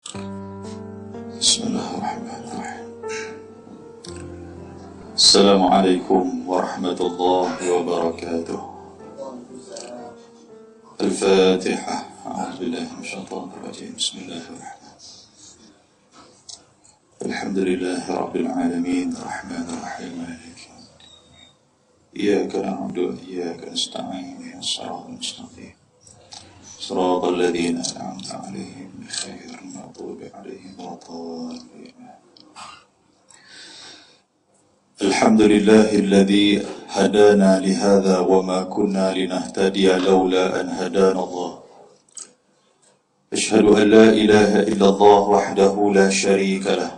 Bismillahirrahmanirrahim. Assalamualaikum warahmatullahi wabarakatuh. Al-Fatihah. A'udzubillahi minasyaitonir rajim. Bismillahirrahmanirrahim. Alhamdulillahi rabbil alamin, arrahmanir rahim, maliki yaumiddin. Iyyaka na'budu wa iyyaka nasta'in. Ihdinas siratal mustaqim. Shiratal ladzina an'amta 'alaihim ghairil maghdubi 'alaihim waladdallin. Alhamdulillahilladzi hadana lihadza wa ma kunna linahtadiya laula an hadana Allah. Ashhadu an la ilaha illallah wahdahu la syarika lah.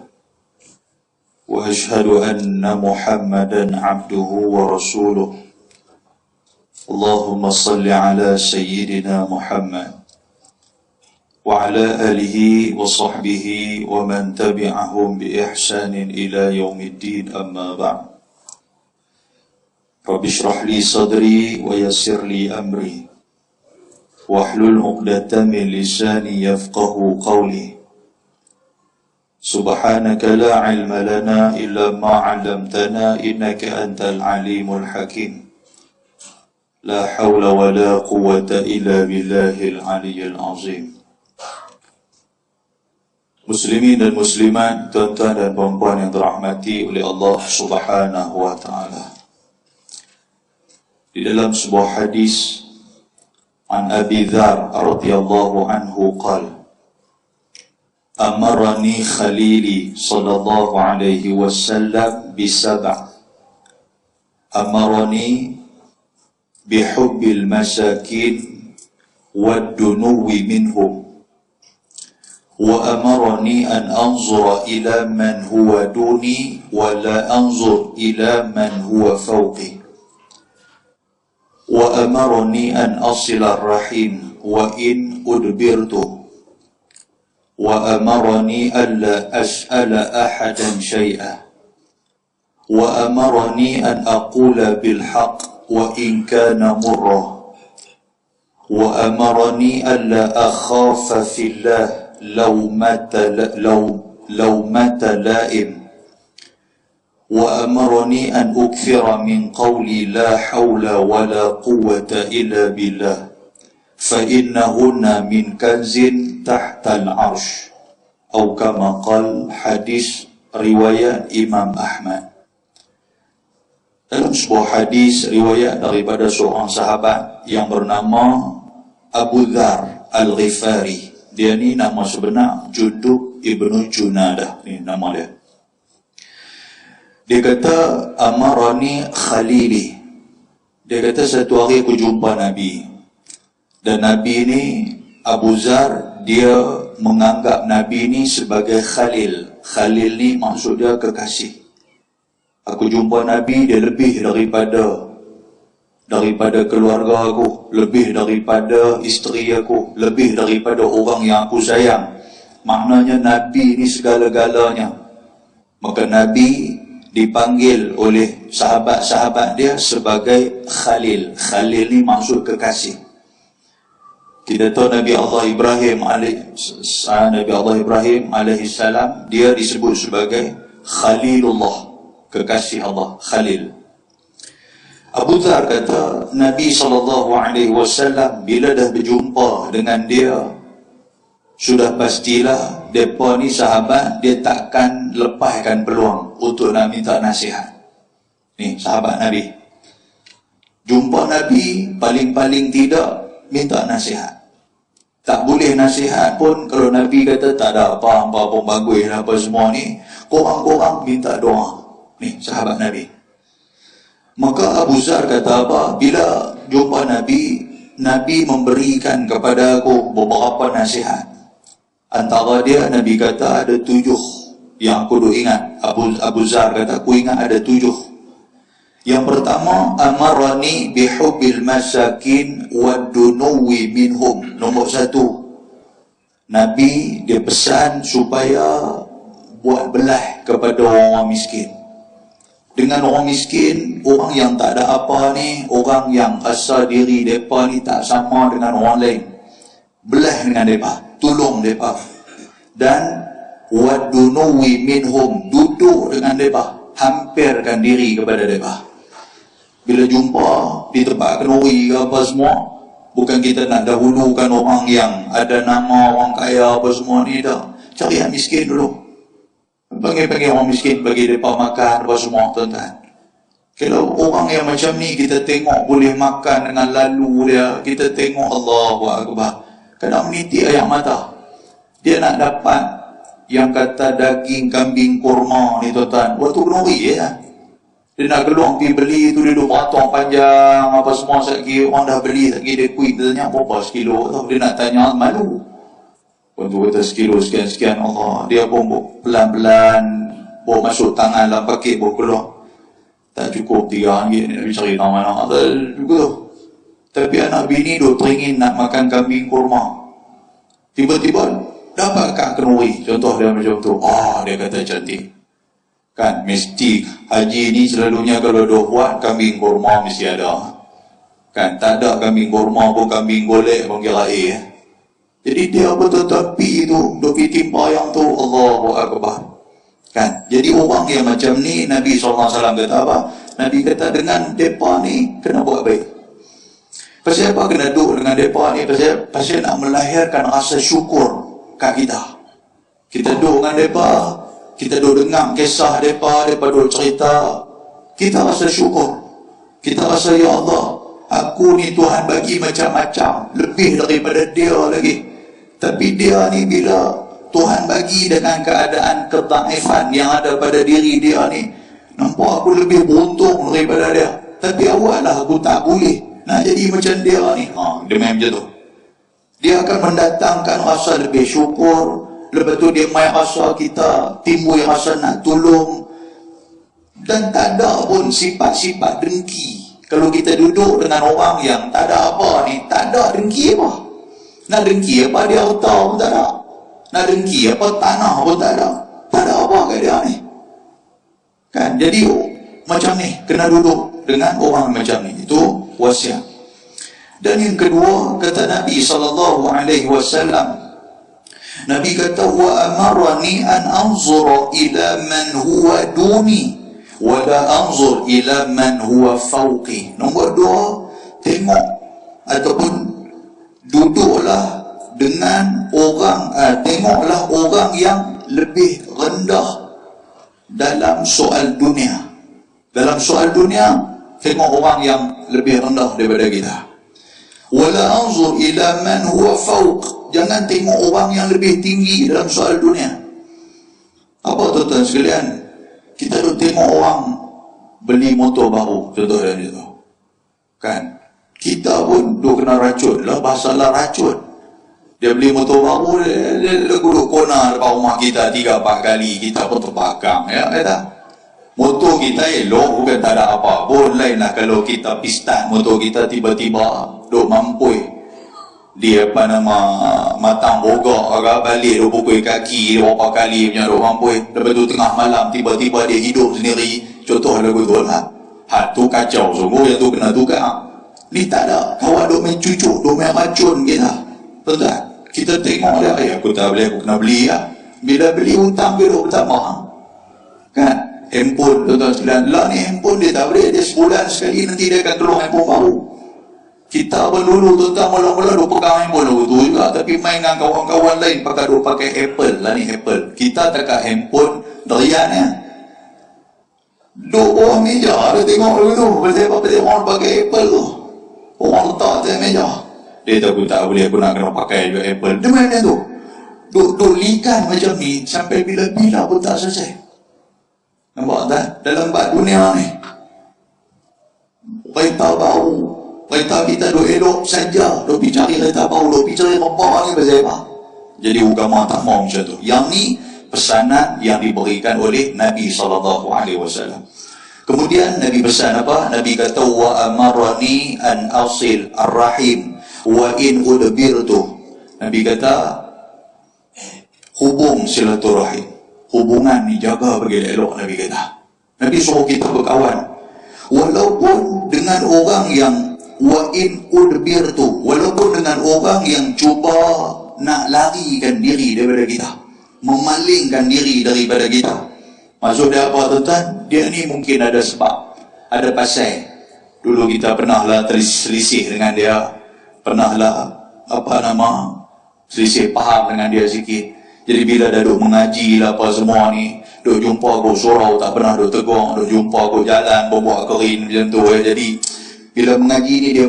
Wa ashhadu anna Muhammadan 'abduhu wa rasuluh. Allahumma salli ala sayyidina Muhammad wa ala alihi wa sahbihi wa man tabi'ahum bi ihsanin ila yaumiddin, amma ba'd. Rabbi shrah li sadri wa yassir li amri wahlul 'uqdatam min lisani yafqahu qawli. Subhanaka la 'ilma lana illa ma 'allamtana innaka antal alimul hakim. La hawla wa la quwwata illa billahil aliyyil azim. Muslimin dan muslimat, tuan-tuan dan puan-puan yang dirahmati oleh Allah Subhanahu wa taala. Di dalam sebuah hadis an Abi Dzar radhiyallahu anhu qala: Amarani khalili sallallahu alaihi wasallam bisab'a. Amarani bihubbil masakin wad-dunuwi minhum wa amarani an anzura ila man huwa duni wa la anzur ila man huwa fawqi wa amarani an asila rahim wa in udbirtu wa amarani alla as'ala ahadan shay'a wa amarani an aqula bil haqq wa in kana murra wa amarani alla akhafa fillah lawmata la'im wa amarani an ukthira min qawli la hawla wa la quwwata illa billah fa innahunna min kanzin tahta al-arsh, atau kama qala. Hadis riwayat Imam Ahmad. Dalam sebuah hadis riwayat daripada seorang sahabat yang bernama Abu Dzar Al-Ghifari. Dia ni nama sebenar Jundub ibnu Junadah, ni nama dia. Dia kata amarani khalili. Dia kata satu hari aku jumpa Nabi. Dan Nabi ni, Abu Dzar, dia menganggap Nabi ni sebagai khalil. Khalil ni maksud dia kekasih. Aku jumpa Nabi, dia lebih daripada keluarga aku, lebih daripada isteri aku, lebih daripada orang yang aku sayang. Maknanya Nabi ni segala-galanya. Maka Nabi dipanggil oleh sahabat-sahabat dia sebagai Khalil. Khalil ni maksud kekasih. Kita tahu Nabi Allah Ibrahim alaihissalam, dia disebut sebagai Khalilullah, kekasih Allah, Khalil. Abu Dzar kata Nabi SAW bila dah berjumpa dengan dia, sudah pastilah mereka ni sahabat, dia takkan lepaskan peluang untuk nak minta nasihat. Ni sahabat Nabi, jumpa Nabi paling-paling tidak minta nasihat. Tak boleh nasihat pun kalau Nabi kata tak ada apa-apa pun bagus apa semua ni, korang-korang minta doa. Ni sahabat Nabi. Maka Abu Dzar kata apa? Bila jumpa Nabi, Nabi memberikan kepada aku beberapa nasihat. Antara dia Nabi kata ada 7 yang aku duk ingat. Abu Dzar kata aku ingat ada 7. Yang pertama, amarani bihubbil masakin wad-dunuwi minhum. Nombor 1, Nabi dia pesan supaya buat belah kepada orang miskin. Dengan orang miskin, orang yang tak ada apa ni, orang yang rasa diri mereka ni tak sama dengan orang lain, belah dengan mereka, tolong mereka. dan wadunuwi minhum, duduk dengan mereka, hampirkan diri kepada mereka. Bila jumpa di tempat kenduri ke apa semua, bukan kita nak dahulukan orang yang ada nama, orang kaya apa semua ni, dah cari yang miskin dulu. Panggil-panggil orang miskin, bagi mereka makan apa semua, tuan-tuan. Kalau orang yang macam ni kita tengok boleh makan dengan lalu dia, kita tengok Allahu Akbar, kena meniti air mata. Dia nak dapat yang kata daging kambing kurma ni, tuan-tuan, waktu kenduri ya. Dia nak keluar pergi beli tu, dia duduk patong panjang apa semua, sekali orang dah beli, sekali dia kuih, dia tanya berapa sekilo tu, dia nak tanya malu. Waktu kata sekilo sekian-sekian, Allah, dia pun pelan-pelan bawa masuk tangan dalam paket, bawa keluar. Tak cukup 3 ringgit ni, nak cari tahu mana, tak juga tu. Tapi anak bini duk teringin nak makan kambing kurma, tiba-tiba dapat kat kenduri, contoh dia macam tu. Dia kata cantik kan, mesti haji ni selalunya kalau dia buat kambing kurma mesti ada kan, tak ada kambing kurma pun kambing golek pun kira Jadi dia betul-betul pi tu, dia pergi timpa yang tu, Allahu Akbar kan. Jadi orang yang macam ni, Nabi SAW kata apa? Nabi kata dengan mereka ni kena buat baik. Pasal apa kena duduk dengan mereka ni? Pasal nak melahirkan rasa syukur kat kita. Kita duduk dengan mereka, kita duduk dengar kisah mereka duduk cerita, kita rasa syukur. Kita rasa, ya Allah, aku ni Tuhan bagi macam-macam, lebih daripada dia lagi. Tapi dia ni bila Tuhan bagi dengan keadaan ketaifan yang ada pada diri dia ni, nampak aku lebih beruntung daripada dia. Tapi awallah aku tak boleh nak jadi macam dia ni. Dia main macam tu. Dia akan mendatangkan rasa lebih syukur. Lepas tu dia main rasa kita timbul rasa nak tolong. Dan tak ada pun sifat-sifat dengki. Kalau kita duduk dengan orang yang tak ada apa ni, tak ada dengki apa. Nak dengki apa dia harta pun tak ada. Nak dengki apa tanah pun tak ada. Tak ada apa kat dia ni kan. Jadi macam ni, kena duduk dengan orang macam ni. Itu wasiat. Dan yang kedua, kata Nabi SAW, Nabi kata, wa amarani an anzura ila man huwa duni wa la anzur ila man huwa fawqi. Nombor 2, tengok ataupun duduklah dengan orang, tengoklah orang yang lebih rendah dalam soal dunia. Dalam soal dunia, tengok orang yang lebih rendah daripada kita. Wala anzur ila man huwa fawq. Jangan tengok orang yang lebih tinggi dalam soal dunia. Apa tuan-tuan sekalian? Kita duk tengok orang beli motor baru, contoh dia tu kan. Kita pun duk kena racun lah, masalah racun. Dia beli motor baru, dia duduk kona depan rumah kita 3-4 kali, kita pun terbakang ya, kata. Motor kita elok, bukan tak ada apa pun. Lain lah kalau kita pistan motor kita tiba-tiba duk mampui, dia apa nama, matang bogak agak balik, duk pukul kaki berapa kali punya duk mampui. Lepas tu tengah malam tiba-tiba dia hidup sendiri, contoh lagu tu lah. Tu kacau sungguh, yang tu kena tukar. Ni tak ada, kawan duk main cucuk, duk main racun kita. Betul. Kita tengok dia, aku tak boleh, aku kena beli lah. Bila beli hutang dia duk bertambah kan. Handphone, tuan-tuan sekalian, lah ni handphone dia tak boleh, dia sebulan sekali nanti dia akan keluar handphone baru. Kita pun dulu tuan-tuan mula-mula duk pegang handphone dulu tu juga, tapi main dengan kawan-kawan lain pakai Apple lah ni, Apple. Kita dekat handphone Darian ya, duk bawah meja, dia tengok dulu tu, pasal orang pakai Apple tu, orang letak atas meja. Dia tahu tak boleh, aku nak kena pakai juga Apple. Dia main tu, duk likan macam ni sampai bila-bila pun tak selesai. Nampak tak? Dalam bab dunia ni, kereta baru, kereta kita duk elok saja, duk pergi cari kereta baru, duk pergi cari apa ni pasal apa? Jadi agama tak mau macam tu. Yang ni pesanan yang diberikan oleh Nabi SAW. Kemudian Nabi pesan apa? Nabi kata, wa amarani an asil ar-rahim wa in udbirtu. Nabi kata, hubung silaturahim. Hubungan ni jaga bagi elok, Nabi kata. Nabi suruh kita berkawan. Walaupun dengan orang yang wa in udbirtu, walaupun dengan orang yang cuba nak larikan diri daripada kita. memalingkan diri daripada kita. Maksud dia apa tuan-tuan? Dia ni mungkin ada sebab, ada pasal. Dulu kita pernahlah terselisih dengan dia, pernahlah selisih faham dengan dia sikit. Jadi bila dah duk mengaji lah apa semua ni, duk jumpa aku surau tak pernah duk tegur, duk jumpa aku jalan berbuat kerin macam tu ya. Jadi bila mengaji ni dia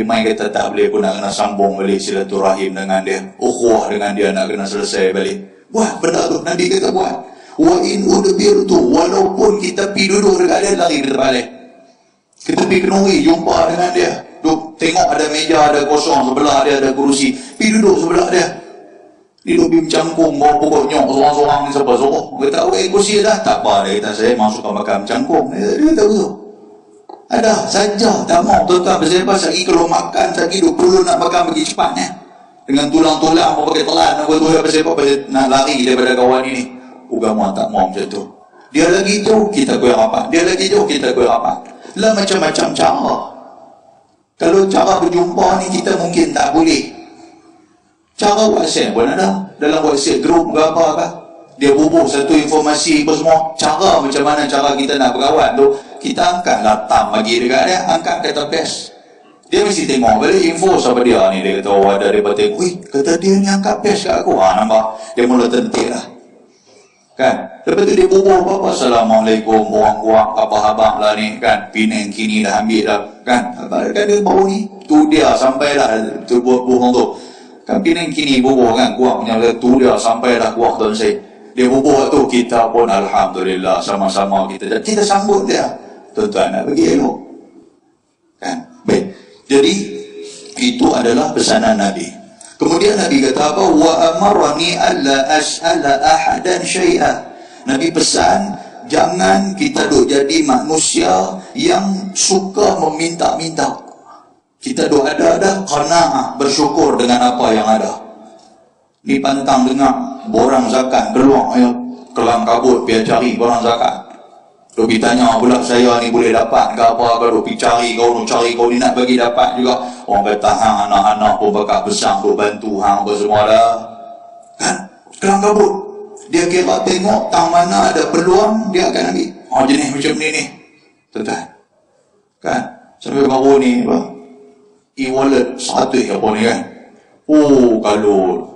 main kata tak boleh pun nak kena sambung balik silaturahim dengan dia, ukhuwah dengan dia nak kena selesai balik. Buat benda tu, Nabi kata buat. Wa in udbirtu, walaupun kita pergi duduk dekat dia, lari kita balik. Kita pergi kenuri, jumpa dengan dia, duk tengok ada meja, ada kosong sebelah dia, ada kerusi, pergi duduk sebelah dia. Dia duk pergi mencangkung, bawa pokok nyok seorang-seorang ni siapa suruh. Dia kata, kursi dah. Tak apa, dia kata, saya masuk ke makan mencangkung. Dia kata, betul. Ada saja, tak mau tuan-tuan. Pasal lagi kalau makan, lagi 20 nak makan bagi cepat ni. Dengan tulang-tulang, mau pakai telan, pasal nak lari daripada kawan ini. Agama tak mau macam tu. Dia lagi jauh, kita kuih rapat. Dia lagi jauh, kita kuih rapat. Lah macam-macam cara. Kalau cara berjumpa ni kita mungkin tak boleh. Cara WhatsApp pun ada. Dalam WhatsApp group ke apa kah? Dia bubuh satu informasi apa semua. Cara macam mana cara kita nak berkawan tu, kita angkat latam bagi dekat dia, angkat kata best. Dia mesti tengok balik info siapa dia ni. Dia kata, oh ada daripada tengok, wih kata dia ni angkat best kat aku. Nampak? Dia mula tentik lah. Kan? Lepas tu dia bubuh apa-apa. Assalamualaikum, buang-buang, abang-abang lah ni. Kan? Penang kini dah ambil dah. Kan? Kan dia baru ni. Tu dia sampailah tu buang tu. Kan Penang kini bubuh kan. Kuah punya tu dia sampailah kuah tuan saya. Dia bubuh tu kita pun alhamdulillah sama-sama kita sambut dia. Tuan-tuan nak bagi elok. Kan? Baik. Jadi itu adalah pesanan Nabi. Kemudian Nabi kata apa? Wa amarani alla as'ala ahadan syai'a. Nabi pesan jangan kita duk jadi manusia yang suka meminta-minta. Kita duk ada qanaah, bersyukur dengan apa yang ada. Ni pantang dengar borang zakat keluar ya, kelang kabut biar cari borang zakat. Duk pergi tanya pula saya ni boleh dapat ke apa ke, duk pergi cari kau ni nak bagi dapat juga. Orang kata hang anak-anak pun bakat besar duk bantu hang apa semua dah. Kan? Kelang kabut. Dia kira tengok tang mana ada peluang dia akan ambil. Oh jenis macam ni. Tuan-tuan. Kan? Sampai baru ni apa? E-wallet 100 apa ni kan. Oh kalau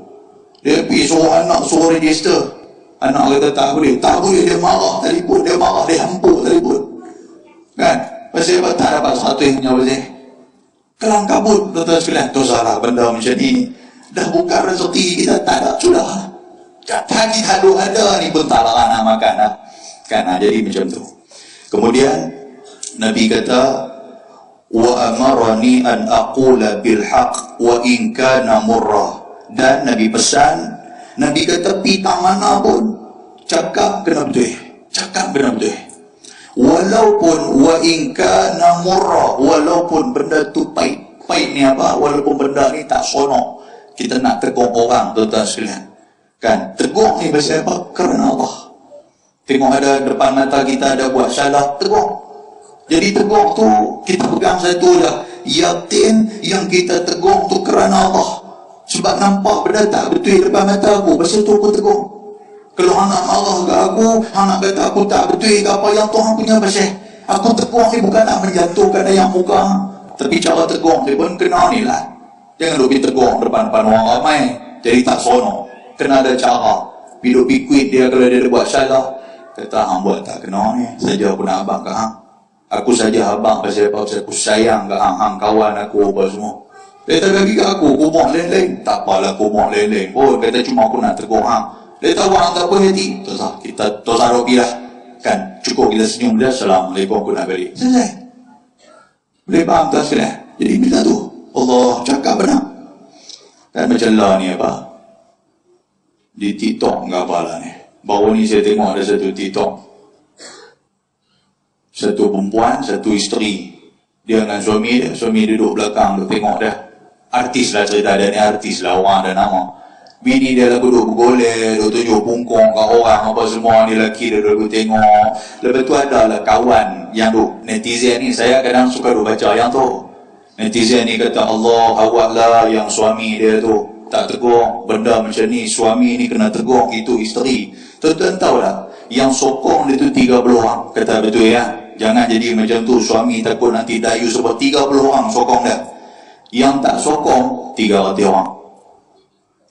dia pergi suruh anak suruh register. Anak kata tak boleh dia marah telefon, dia hampuk telefon. Kan? Pasal apa tak dapat 100 punya pasal. Kelang kabut tuan-tuan sekalian. Tu salah benda macam ni. Dah bukan rezeki kita tak ada sudah. Tadi kalau ada ni pun tak lah nak makan lah. Kan? Jadi macam tu. Kemudian Nabi kata wa amarani an aqula bil haqq wa in kana murrah. Dan Nabi pesan, Nabi kata pitang mana pun cakap kena betul. Walaupun wa in kana murrah, walaupun benda tu pahit ni apa, walaupun benda ni tak seronok, kita nak tegur orang tuan-tuan sekalian. Kan? Tegur ni pasal apa? Kerana Allah. Tengok ada depan mata kita ada buat salah, tegur. Jadi tegur tu kita pegang satu dah, yakin yang kita tegur tu kerana Allah. Sebab nampak benda tak betul depan mata aku, pasal tu aku tegur. Kalau anak marah ke aku, anak kata aku tak betul ke apa yang Tuhan punya pasal. Aku tegur ni bukan nak menjatuhkan ayam muka, tapi cara tegur ni pun kena ni lah. Jangan duk tegur depan-depan orang ramai, jadi tak seronok. Kena ada cara. Bila pikir dia kalau dia buat salah, kata hang buat tak kena ni, saja aku nak abang ke hang. Aku saja abang pasal apa? Pasal aku sayang ke hang kawan aku apa semua. Dia tak bagi ke aku, kubur lain-lain. Tak apalah kubur lain-lain pun. Kata cuma aku nak tegur hang. Dia tahu hang tak apa hati. Kita tosaroki lah. Kan? Cukup kita senyum dia. Assalamualaikum, aku nak balik. Selesai. Boleh faham tak sekalian? Jadi bila tu Allah cakap benar. Kan macam lah ni apa? Di TikTok ke apa lah ni. Baru ni saya tengok ada satu TikTok. Satu perempuan, satu isteri. Dia dengan suami duduk belakang, duduk tengok dia. Artis lah cerita dia ni, artis lah, orang ada nama. Bini dia lagu duduk bergolek, duduk tunjuk pungkong kat orang apa semua ni, lelaki dia duduk tengok. Lepas tu ada lah kawan yang duduk, netizen ni, saya kadang suka duduk baca yang tu. Netizen ni kata, Allah awak lah yang suami dia tu tak tegur. Benda macam ni, suami ni kena tegur, itu isteri. Tuan-tuan tahu tak, yang sokong dia tu 30 orang. Kata betul ya, jangan jadi macam tu, suami takut nanti dayu sebab 30 orang sokong dia. Yang tak sokong 300 orang.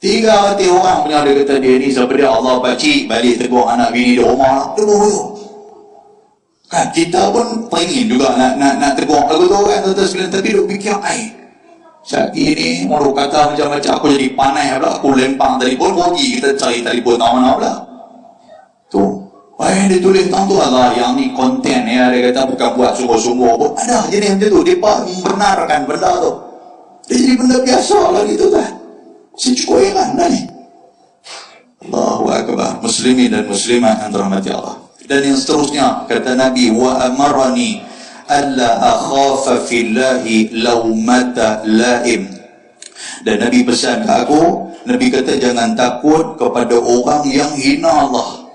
300 orang punya dia kata dia ni siapa dia, Allah pakcik balik tegur anak bini di rumah lah. Tegur tu kan, kita pun pengen juga nak tegur lagu tu kan, tuan-tuan sekalian. Tapi duk fikir, saat ini orang kata macam-macam, aku jadi panai pula, aku lempang telefon, pergi kita cari telefon tahu mana pula tu. Dia tulis tentang tu Allah, yang ni konten ya, dia kata bukan buat sungguh-sungguh pun. Ada jenis macam tu, dia membenarkan benda tu. Dia jadi benda biasa lah gitu kan. Secukup heran dah ni. Allahu Akbar. Muslimin dan muslimat yang dirahmati Allah. Dan yang seterusnya, kata Nabi, wa amarani alla akhafa fillahi laumata laim. Dan Nabi pesan ke aku, Nabi kata jangan takut kepada orang yang hina Allah,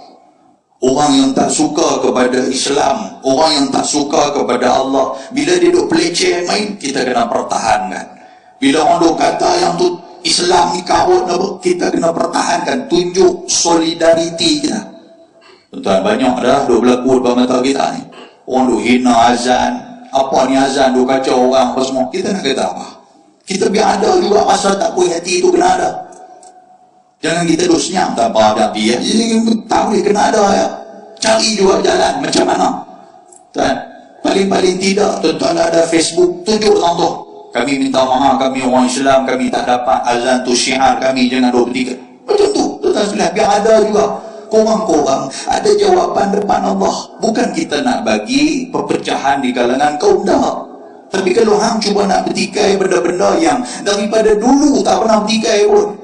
orang yang tak suka kepada Islam, orang yang tak suka kepada Allah. Bila dia duk peleceh main, kita kena pertahankan. Bila orang duk kata yang tu Islam ni kawat, kita kena pertahankan, tunjuk solidariti kita. Tuan-tuan, banyak dah duk berlaku depan mata kita ni. Orang duk hina azan, apa ni azan, duk kacau orang apa semua. Kita nak kata apa? Kita biar ada juga masa tak puas hati tu, kena ada. Jangan kita duk senyap tak apa tapi ya. Tahu dia kena ada ya. Cari juga jalan macam mana. Tuan, paling-paling tidak tuan-tuan ada Facebook, tunjuk contoh. Kami minta maaf, kami orang Islam, kami tak dapat azan tu syiar kami, jangan duk bertiga. Macam tu, tuan-tuan sekalian, biar ada juga. Korang-korang ada jawapan depan Allah. Bukan kita nak bagi perpecahan di kalangan kaum dah. Tapi kalau hang cuba nak bertikai benda-benda yang daripada dulu tak pernah bertikai pun.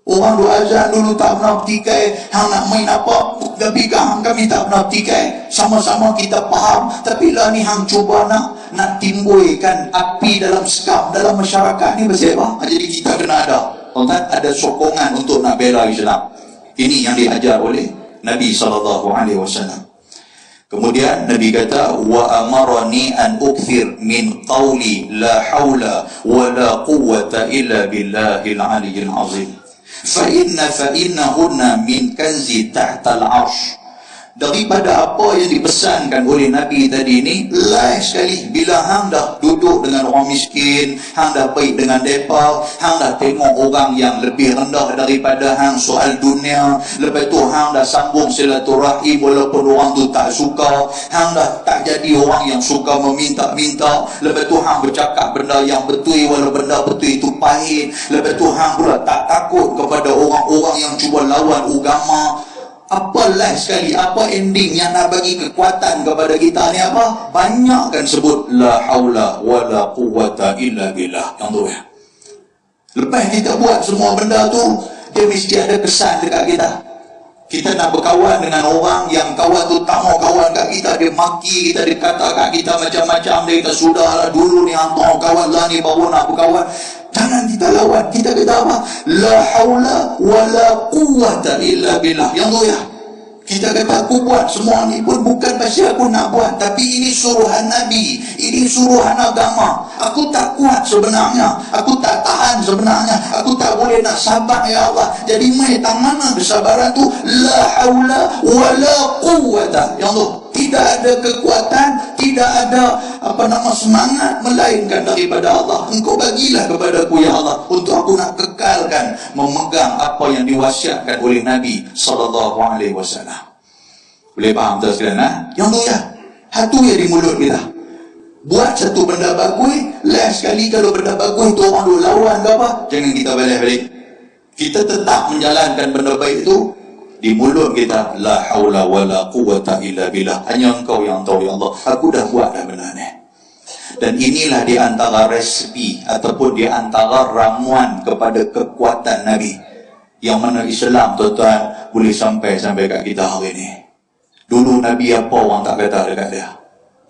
Orang duk azan dulu tak pernah bertikai, hang nak main apa, tapi hang kami tak pernah bertikai. Sama-sama kita faham, tapi lah ni hang cuba nak timbulkan api dalam sekam, dalam masyarakat ni pasal apa? Jadi kita kena ada. Tuan-tuan, ada sokongan untuk nak bela Islam. Ini yang diajar oleh Nabi SAW. Kemudian Nabi kata, wa amarani an ukthir min qawli la hawla wa la quwwata illa billahil aliyyil azim. Fa innahunna min kanzi tahta al-arsh. Daripada apa yang dipesankan oleh Nabi tadi ni, last sekali bila hang dah duduk dengan orang miskin, hang dah baik dengan mereka, hang dah tengok orang yang lebih rendah daripada hang soal dunia, lepas tu hang dah sambung silaturahim walaupun orang tu tak suka, hang dah tak jadi orang yang suka meminta-minta, lepas tu hang bercakap benda yang betul walaupun benda betul itu pahit, lepas tu hang pula tak takut kepada orang-orang yang cuba lawan agama. Apa last sekali, apa ending yang nak bagi kekuatan kepada kita ni apa? Banyakkan sebut la haula wa la quwwata illa billah. Yang tu ya. Lepas kita buat semua benda tu, dia mesti ada kesan dekat kita. Kita nak berkawan dengan orang yang kawan tu tak mau kawan kat kita, dia maki kita, dia kata kat kita macam-macam, dia kata sudahlah dulu ni hang tahu kawan lah ni baru nak berkawan. Jangan kita lawan. Kita kata apa? La haula wa la quwwata illa billah. Yang tu ya. Kita kata aku buat semua ni pun bukan pasal aku nak buat, tapi ini suruhan Nabi, ini suruhan agama. Aku tak kuat sebenarnya, aku tak tahan sebenarnya, aku tak boleh nak sabar ya Allah. Jadi mai tang mana kesabaran tu? La haula wa la quwwata. Yang tu tidak ada kekuatan, tidak ada semangat melainkan daripada Allah. Engkau bagilah kepadaku ya Allah untuk aku nak kekalkan memegang apa yang diwasiatkan oleh Nabi SAW. Boleh faham tak sekalian? Yang tu ya, hatu ya di mulut kita. Buat satu benda bagus, last sekali kalau benda bagus tu orang duk lawan ke apa, jangan kita balik-balik. Kita tetap menjalankan benda baik itu. Di mulut kita, la haula wa la quwwata illa billah. Hanya engkau yang tahu ya Allah. Aku dah buat dah benda ni. Dan inilah di antara resepi ataupun di antara ramuan kepada kekuatan Nabi. Yang mana Islam tuan-tuan boleh sampai kat kita hari ni. Dulu Nabi apa orang tak kata dekat dia?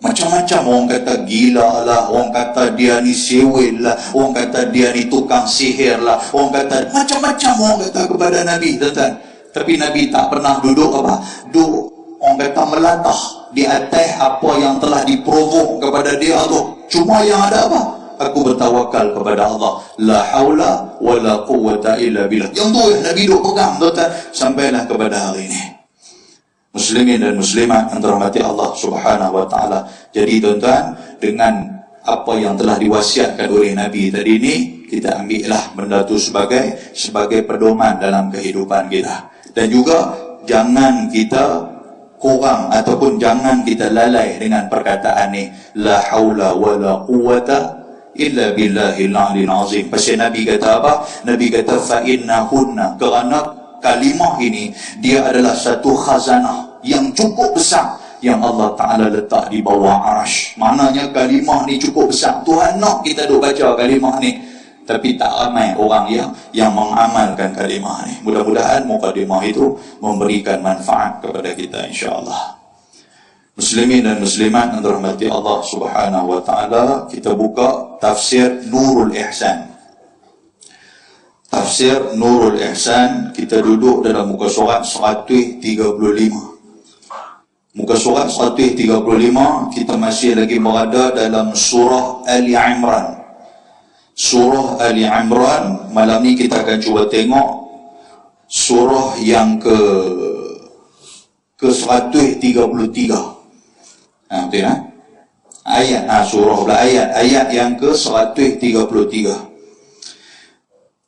Macam-macam orang kata gila lah, orang kata dia ni sewil lah, orang kata dia ni tukang sihir lah, orang kata macam-macam orang kata kepada Nabi tuan-tuan. Tapi Nabi tak pernah duduk orang kata melatah di atas apa yang telah diprovok kepada dia tu. Cuma yang ada apa? Aku bertawakal kepada Allah. La haula wa la quwwata illa billah. Yang tu yang Nabi duk pegang tuan-tuan sampailah kepada hari ini. Muslimin dan muslimat yang dirahmati Allah Subhanahu wa taala. Jadi tuan-tuan, dengan apa yang telah diwasiatkan oleh Nabi tadi ini, kita ambillah benda tu sebagai pedoman dalam kehidupan kita. Dan juga jangan kita kurang ataupun jangan kita lalai dengan perkataan ni, la haula wala quwwata illa billahil aliyil azim. Pasal Nabi kata apa? Nabi kata fa innahunna, kerana kalimah ini dia adalah satu khazanah yang cukup besar yang Allah Ta'ala letak di bawah arash. Maknanya kalimah ni cukup besar. Tuhan nak kita duk baca kalimah ni, tapi tak ramai orang yang mengamalkan kalimah ni. Mudah-mudahan mukadimah itu memberikan manfaat kepada kita insya-Allah. Muslimin dan muslimat yang dirahmati Allah Subhanahu wa taala, kita buka tafsir Nurul Ihsan. Tafsir Nurul Ihsan, kita duduk dalam muka surat 135. Muka surat 135, kita masih lagi berada dalam surah Ali Imran. Surah Ali Imran, malam ni kita akan cuba tengok surah yang ke 133. Betul tak? Ayat, surah pula ayat yang ke 133.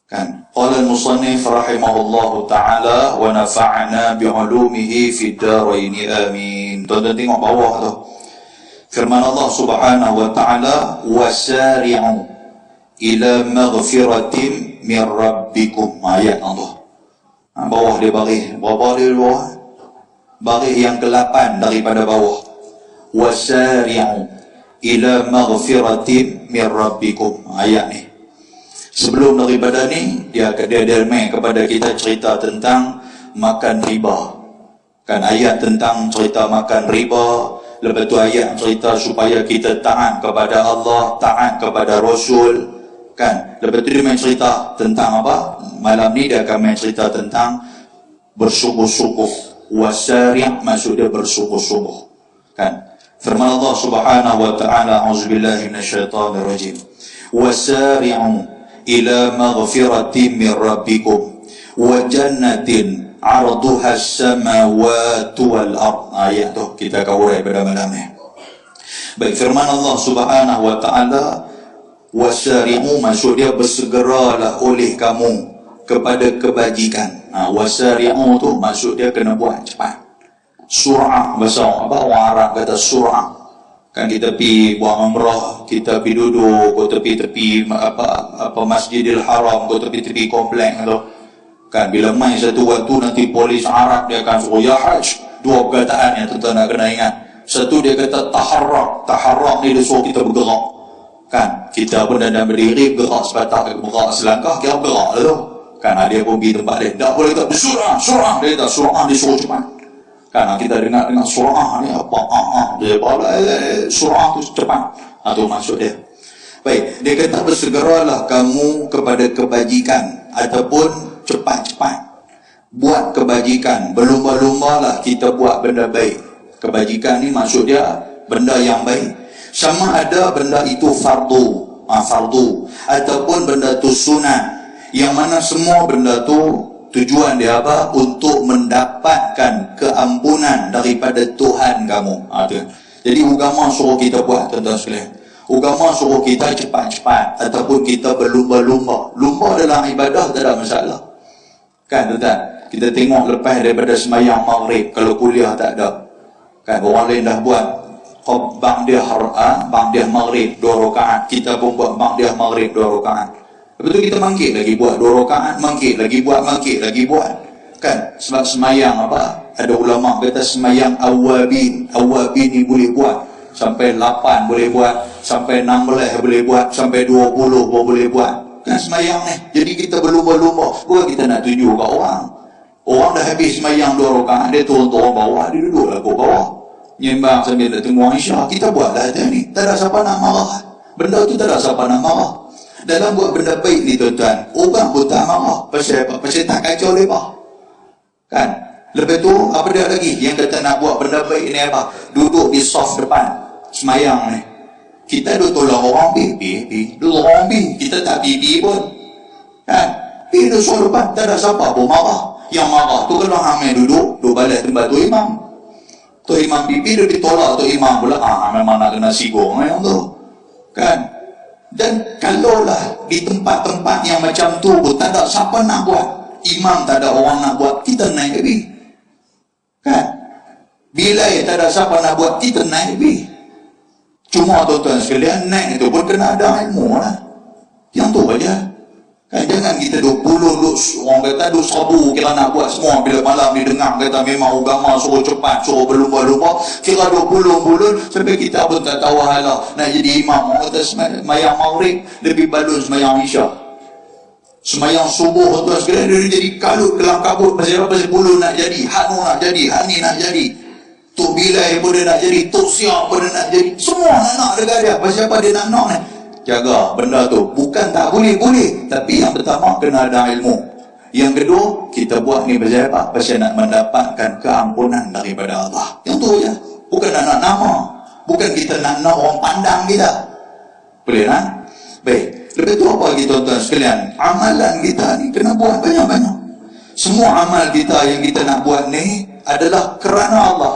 Kan? Qala al-musannif rahimahullahu ta'ala wa nafa'na bi'ulumihi fid darain amin. Tuan-tuan tengok bawah tu. Firman Allah Subhanahu wa ta'ala, wasari'u ila maghfiratin min rabbikum. Ayat Allah. Bawah dia baris. Berapa dia bawah? Baris yang ke-8 daripada bawah. Wasari'u ila maghfiratin min rabbikum. Ayat ni. Sebelum daripada ni, dia main kepada kita cerita tentang makan riba. Kan ayat tentang cerita makan riba. Lepas tu ayat cerita supaya kita taat kepada Allah, taat kepada Rasul. Kan? Lepas tu dia main cerita tentang apa? Malam ni dia akan main cerita tentang bersyukur-syukur. Wasari' maksud dia bersyukur-syukur. Kan? Firman Allah Subhanahu wa ta'ala, auzubillahi minasyaitanir rajim. Wasari'u ila maghfiratin min rabbikum wa jannatin 'arduha as-samawati wal ard. Ayat tu kita akan urai pada malam ni. Baik, firman Allah Subhanahu wa taala, wasari'u maksud dia bersegeralah oleh kamu kepada kebajikan. Wasari'u tu maksud dia kena buat cepat. Sur'ah bahasa apa orang Arab kata sur'ah. Kan kita pergi buat umrah, kita pergi duduk ke tepi-tepi apa Masjidil Haram, ke tepi-tepi komplek tu. Kan bila main satu waktu nanti polis Arab dia akan suruh ya haj. Dua perkataan yang tuan-tuan nak kena ingat. Satu dia kata taharrak. Taharrak ni dia suruh kita bergerak. Kan kita pun dah berdiri bergerak sepatah, bergerak selangkah, kita bergerak tu. Kan dia pun pergi tempat dia. Tak boleh tak surah, surah dia tak surah, dia suruh cepat. Kan kita dengar surah ni apa? Dia surah tu cepat. Itu maksud dia. Baik, dia kata bersegeralah kamu kepada kebajikan ataupun cepat-cepat buat kebajikan. Berlumba-lumbalah kita buat benda baik. Kebajikan ni maksud dia benda yang baik. Sama ada benda itu fardu, fardu ataupun benda tu sunat. Yang mana semua benda tu tujuan dia apa? Untuk mendapatkan keampunan daripada Tuhan kamu. Jadi agama suruh kita buat, tuan-tuan sekalian. Agama suruh kita cepat-cepat ataupun kita berlumba-lumba. Lumba dalam ibadah tak ada masalah. Kan tuan-tuan? Kita tengok lepas daripada semayang maghrib, kalau kuliah tak ada. Kan orang lain dah buat ba'diyah maghrib 2 rakaat. Kita pun buat ba'diyah maghrib 2 rakaat. Lepas tu kita mangkit lagi buat 2 rakaat, mangkit lagi buat. Kan? Sebab semayang apa? Ada ulama kata semayang awabin. Awabin ni boleh buat. Sampai 8 boleh buat. Sampai 16 boleh buat. Sampai 20 pun boleh buat. Kan semayang ni. Jadi kita berlumba-lumba. Bukan kita nak tunjuk kat orang. Orang dah habis semayang 2 rakaat. Dia turun-turun bawah. Dia duduklah kat bawah. Nyembang sambil nak tunggu Aisyah. Kita buatlah hari ni. Tak ada siapa nak marah. Benda tu tak ada siapa nak marah. Dalam buat benda baik ni tuan-tuan, orang pun tak marah. Pasal apa? Pasal tak kacau lepas. Kan? Lepas tu, apa dia lagi? Yang kata nak buat benda baik ni apa? Duduk di soft depan semayang ni. Kita duk tolak orang pi. Duk orang pi. Kita tak pi pun. Kan? Pi duk suruh depan. Tak ada siapa pun marah. Yang marah tu kalau hamil duduk balik tempat tu imam. Tu imam pipi dia ditolak tu imam pula. Memang nak kena sigong yang tu. Kan? Dan kalaulah di tempat-tempat yang macam tu pun tak ada siapa nak buat. Imam tak ada orang nak buat. Kita naik lebih. Kan? Bila tak ada siapa nak buat, kita naik lebih. Cuma tuan-tuan sekalian, naik itu pun kena ada ilmu lah. Yang tu aja. Kan jangan kita 20 orang kata 1,000 kita nak buat semua. Bila malam ni dengar kata memang agama suruh cepat, suruh berlumba-lumba, kira 20 bulan sampai kita pun tak tahu hala nak jadi imam. Orang kata semayang maghrib lebih balun semayang isyak. Semayang subuh tuan sekalian dia jadi kalut kelam kabut. Pasal apa? Pasal bulu nak jadi, hak nak jadi, hak ni nak jadi, Tok Bilai pun dia nak jadi, Tok Siap pun dia nak jadi, semua nak dekat dia. Pasal apa dia nak ni? Jaga benda tu. Bukan tak boleh, tapi yang pertama kena ada ilmu. Yang kedua, kita buat ni pasal apa? Pasal nak mendapatkan keampunan daripada Allah. Yang tu je. Bukan nak nama, bukan kita nak orang pandang kita. Boleh tak? Baik. Lepas tu apa lagi tuan-tuan sekalian? Amalan kita ni kena buat banyak-banyak. Semua amal kita yang kita nak buat ni adalah kerana Allah.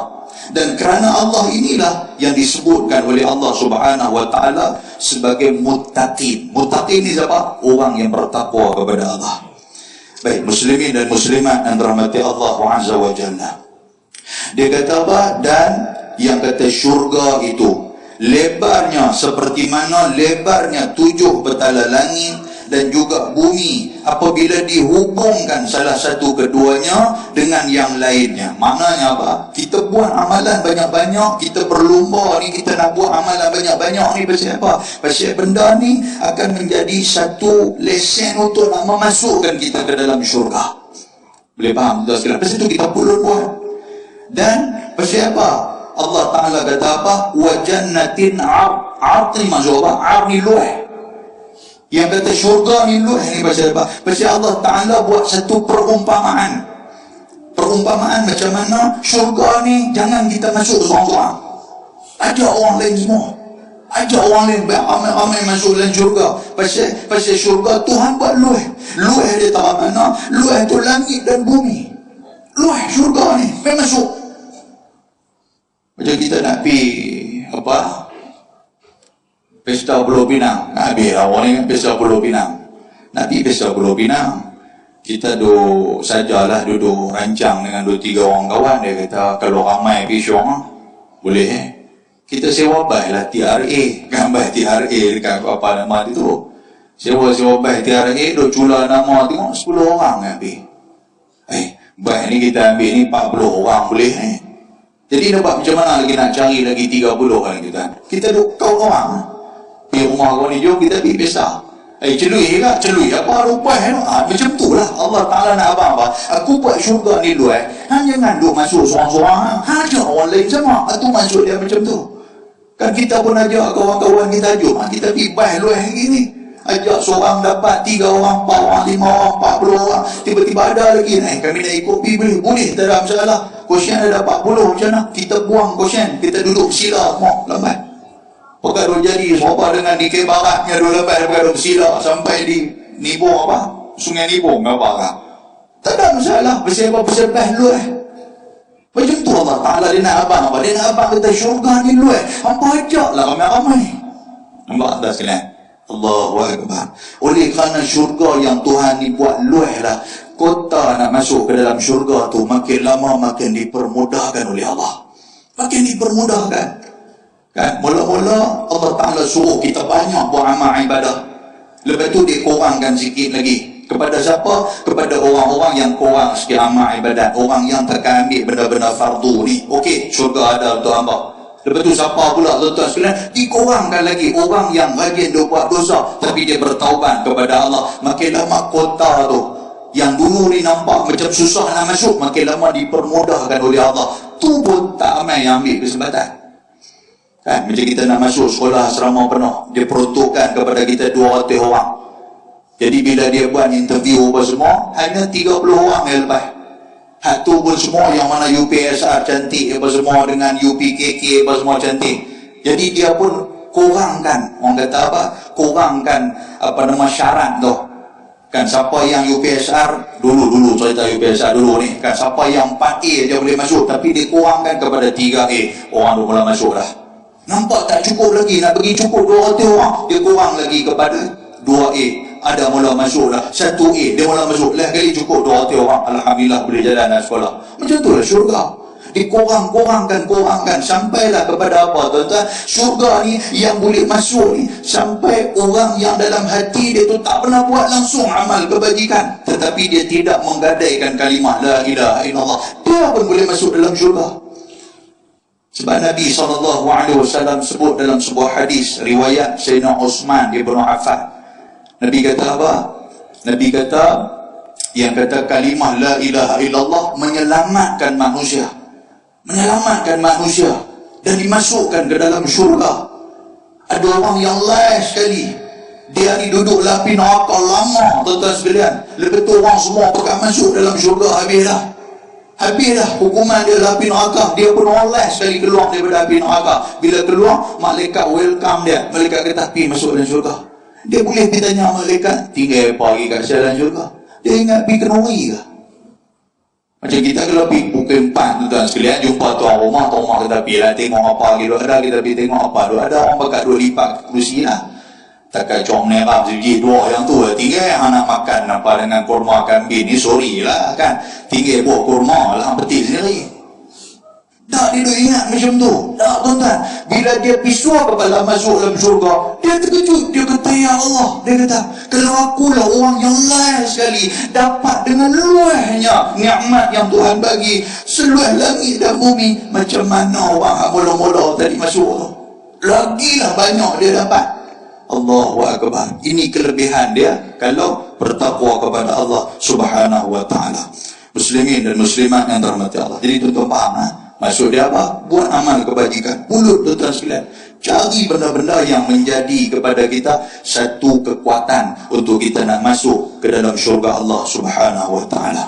Dan kerana Allah inilah yang disebutkan oleh Allah Subhanahu wa taala sebagai muttaqin. Muttaqin ni siapa? Orang yang bertakwa kepada Allah. Baik, muslimin dan muslimat yang dirahmati Allah Azza wa Jalla. Dia kata apa? Dan yang kata syurga itu lebarnya seperti mana lebarnya 7 betala langit dan juga bumi apabila dihubungkan salah satu keduanya dengan yang lainnya. Maknanya apa? Kita buat amalan banyak-banyak, kita berlumba ni, kita nak buat amalan banyak-banyak ni pasal apa? Pasal benda ni akan menjadi satu lesen untuk nak memasukkan kita ke dalam syurga. Boleh faham tuan sekalian? Pasal itu kita perlu buat. Dan pasal apa? Allah Ta'ala kata apa? Wa jannatin 'ard ni maksud apa? 'Ard ni luah. Yang kata syurga ni luah ni pasal apa? Pasal Allah Ta'ala buat satu perumpamaan. Perumpamaan macam mana syurga ni jangan kita masuk seorang-seorang. Ajak orang lain semua. Ajak orang lain ramai-ramai masuk dalam syurga. Pasal syurga Tuhan buat luah. Luah dia tahu mana? Luah tu langit dan bumi. Luah syurga ni. Pergi masuk. Macam kita nak pergi apa? Pesta Pulau Pinang. Nak habis awal ni kan Pesta Pulau Pinang. Nak pergi Pesta Pulau Pinang. Kita sajalah duduk rancang dengan 2-3 orang kawan. Dia kata kalau ramai pergi syurga boleh kita sewa bas lah TRA. Gambar TRA dekat apa nama itu. Sewa bas TRA duk cula nama tengok 10 orang kan pergi. Bas ni kita ambil ni 40 orang boleh ni. Jadi nampak macam mana lagi nak cari lagi 30 kan kita. Kita duk kau orang. Pergi rumah kau ni jom kita pergi pesta. Celui ke? Celui apa rupa macam tu lah. Allah Ta'ala nak apa? Aku buat syurga ni luar. Jangan duk masuk seorang-seorang. Ajak orang lain sama. Itu maksud dia macam tu. Kan kita pun ajak kawan-kawan kita jom. Kita pergi bas luar gini. Ajak seorang dapat 3 orang, 4 orang, 5 orang, 40 orang. Tiba-tiba ada lagi naik. Kami nak ikut pergi boleh. Boleh, tak ada masalah. Kosyen ada 40 macam mana? Kita buang kosyen. Kita duduk sila semua. Lambat. Perkara jadi serupa dengan di Baratnya dulu lepas perkara bersila sampai di Nibong apa? Sungai Nibong apa kan? Tak ada masalah. Pasal apa? Pasal bas luar. Macam tu Allah Ta'ala dia nak abang apa? Dia nak abang kata syurga ni luar. Apa ajak lah ramai-ramai. Nampak tak sekalian? Allahu Akbar. Oleh kerana syurga yang Tuhan ni buat luar lah. Kota nak masuk ke dalam syurga tu makin lama makin dipermudahkan oleh Allah. Makin dipermudahkan. Kan? Mula-mula Allah Ta'ala suruh kita banyak buat amal ibadah. Lepas tu dia kurangkan sikit lagi. Kepada siapa? Kepada orang-orang yang kurang sikit amal ibadat. Orang yang takkan ambil benda-benda fardu ni. Okey, syurga ada untuk hamba. Lepas tu siapa pula tuan-tuan sekalian? Dikurangkan lagi orang yang rajin dia buat dosa tapi dia bertaubat kepada Allah. Makin lama kota tu yang dulu ni nampak macam susah nak masuk, makin lama dipermudahkan oleh Allah. Tu pun tak ramai yang ambil kesempatan. Kan? Macam kita nak masuk sekolah asrama penuh, dia peruntukkan kepada kita 200 orang. Jadi bila dia buat interview apa semua, hanya 30 orang yang lepas. Hak tu pun semua yang mana UPSR cantik apa semua dengan UPKK apa semua cantik. Jadi dia pun kurangkan, orang kata apa, kurangkan syarat tu kan. Siapa yang UPSR dulu cerita UPSR dulu ni kan, siapa yang 4A je boleh masuk, tapi dikurangkan kepada 3A, orang tu mula masuk dah. Nampak tak cukup lagi, nak bagi cukup 200 orang, dia kurang lagi kepada 2A, ada mula masuk dah. 1A dia mula masuk, lah kali cukup 200 orang, alhamdulillah boleh jalan dan sekolah. Macam tu lah syurga, dikurangkan sampailah kepada apa tuan-tuan? Syurga ni yang boleh masuk ni sampai orang yang dalam hati dia tu tak pernah buat langsung amal kebajikan, tetapi dia tidak menggadaikan kalimah la ilaha illallah, dia pun boleh masuk dalam syurga. Sebab Nabi SAW sebut dalam sebuah hadis riwayat Sayyidina Uthman ibn Affan, Nabi kata apa? Nabi kata, yang kata kalimah la ilaha illallah menyelamatkan manusia dan dimasukkan ke dalam syurga. Ada orang yang last sekali, dia ni duduk lapi neraka lama tuan-tuan sekalian, lepas tu orang semua pekat masuk dalam syurga, habis dah hukuman dia lapi neraka, dia pun orang last sekali keluar daripada api neraka. Bila keluar, malaikat welcome dia, malaikat kata pergi masuk dalam syurga. Dia boleh pergi tanya malaikat, tinggal pagi kat dalam syurga, dia ingat pergi kenuri ke? Macam kita kalau pergi pukul 4 tuan sekalian, jumpa tuan rumah kata pergi lah tengok apa gitu, ada kita pergi tengok apa tu, ada orang pakai 2 lipat kerusi lah, takkan cok menerap segi 2 yang tu tinggal nak makan apa dengan kurma kambing ni, sorry lah kan, tinggal buah kurma lah petik sendiri. Tak, dia duk ingat macam tu. Tak tuan-tuan, bila dia pisau kepala masuk dalam syurga, dia terkejut, dia kata ya Allah, dia kata kalau akulah orang yang last sekali dapat dengan luahnya nikmat yang Tuhan bagi seluas langit dan bumi, macam mana orang mula-mula tadi masuk tu, lagilah banyak dia dapat. Allahu Akbar. Ini kelebihan dia kalau bertakwa kepada Allah Subhanahu wa taala. Muslimin dan muslimat yang dirahmati Allah. Jadi tuan-tuan faham maksud dia apa? Buat amal kebajikan. Mulut tuan-tuan sekalian, cari benda-benda yang menjadi kepada kita satu kekuatan untuk kita nak masuk ke dalam syurga Allah Subhanahu wa taala.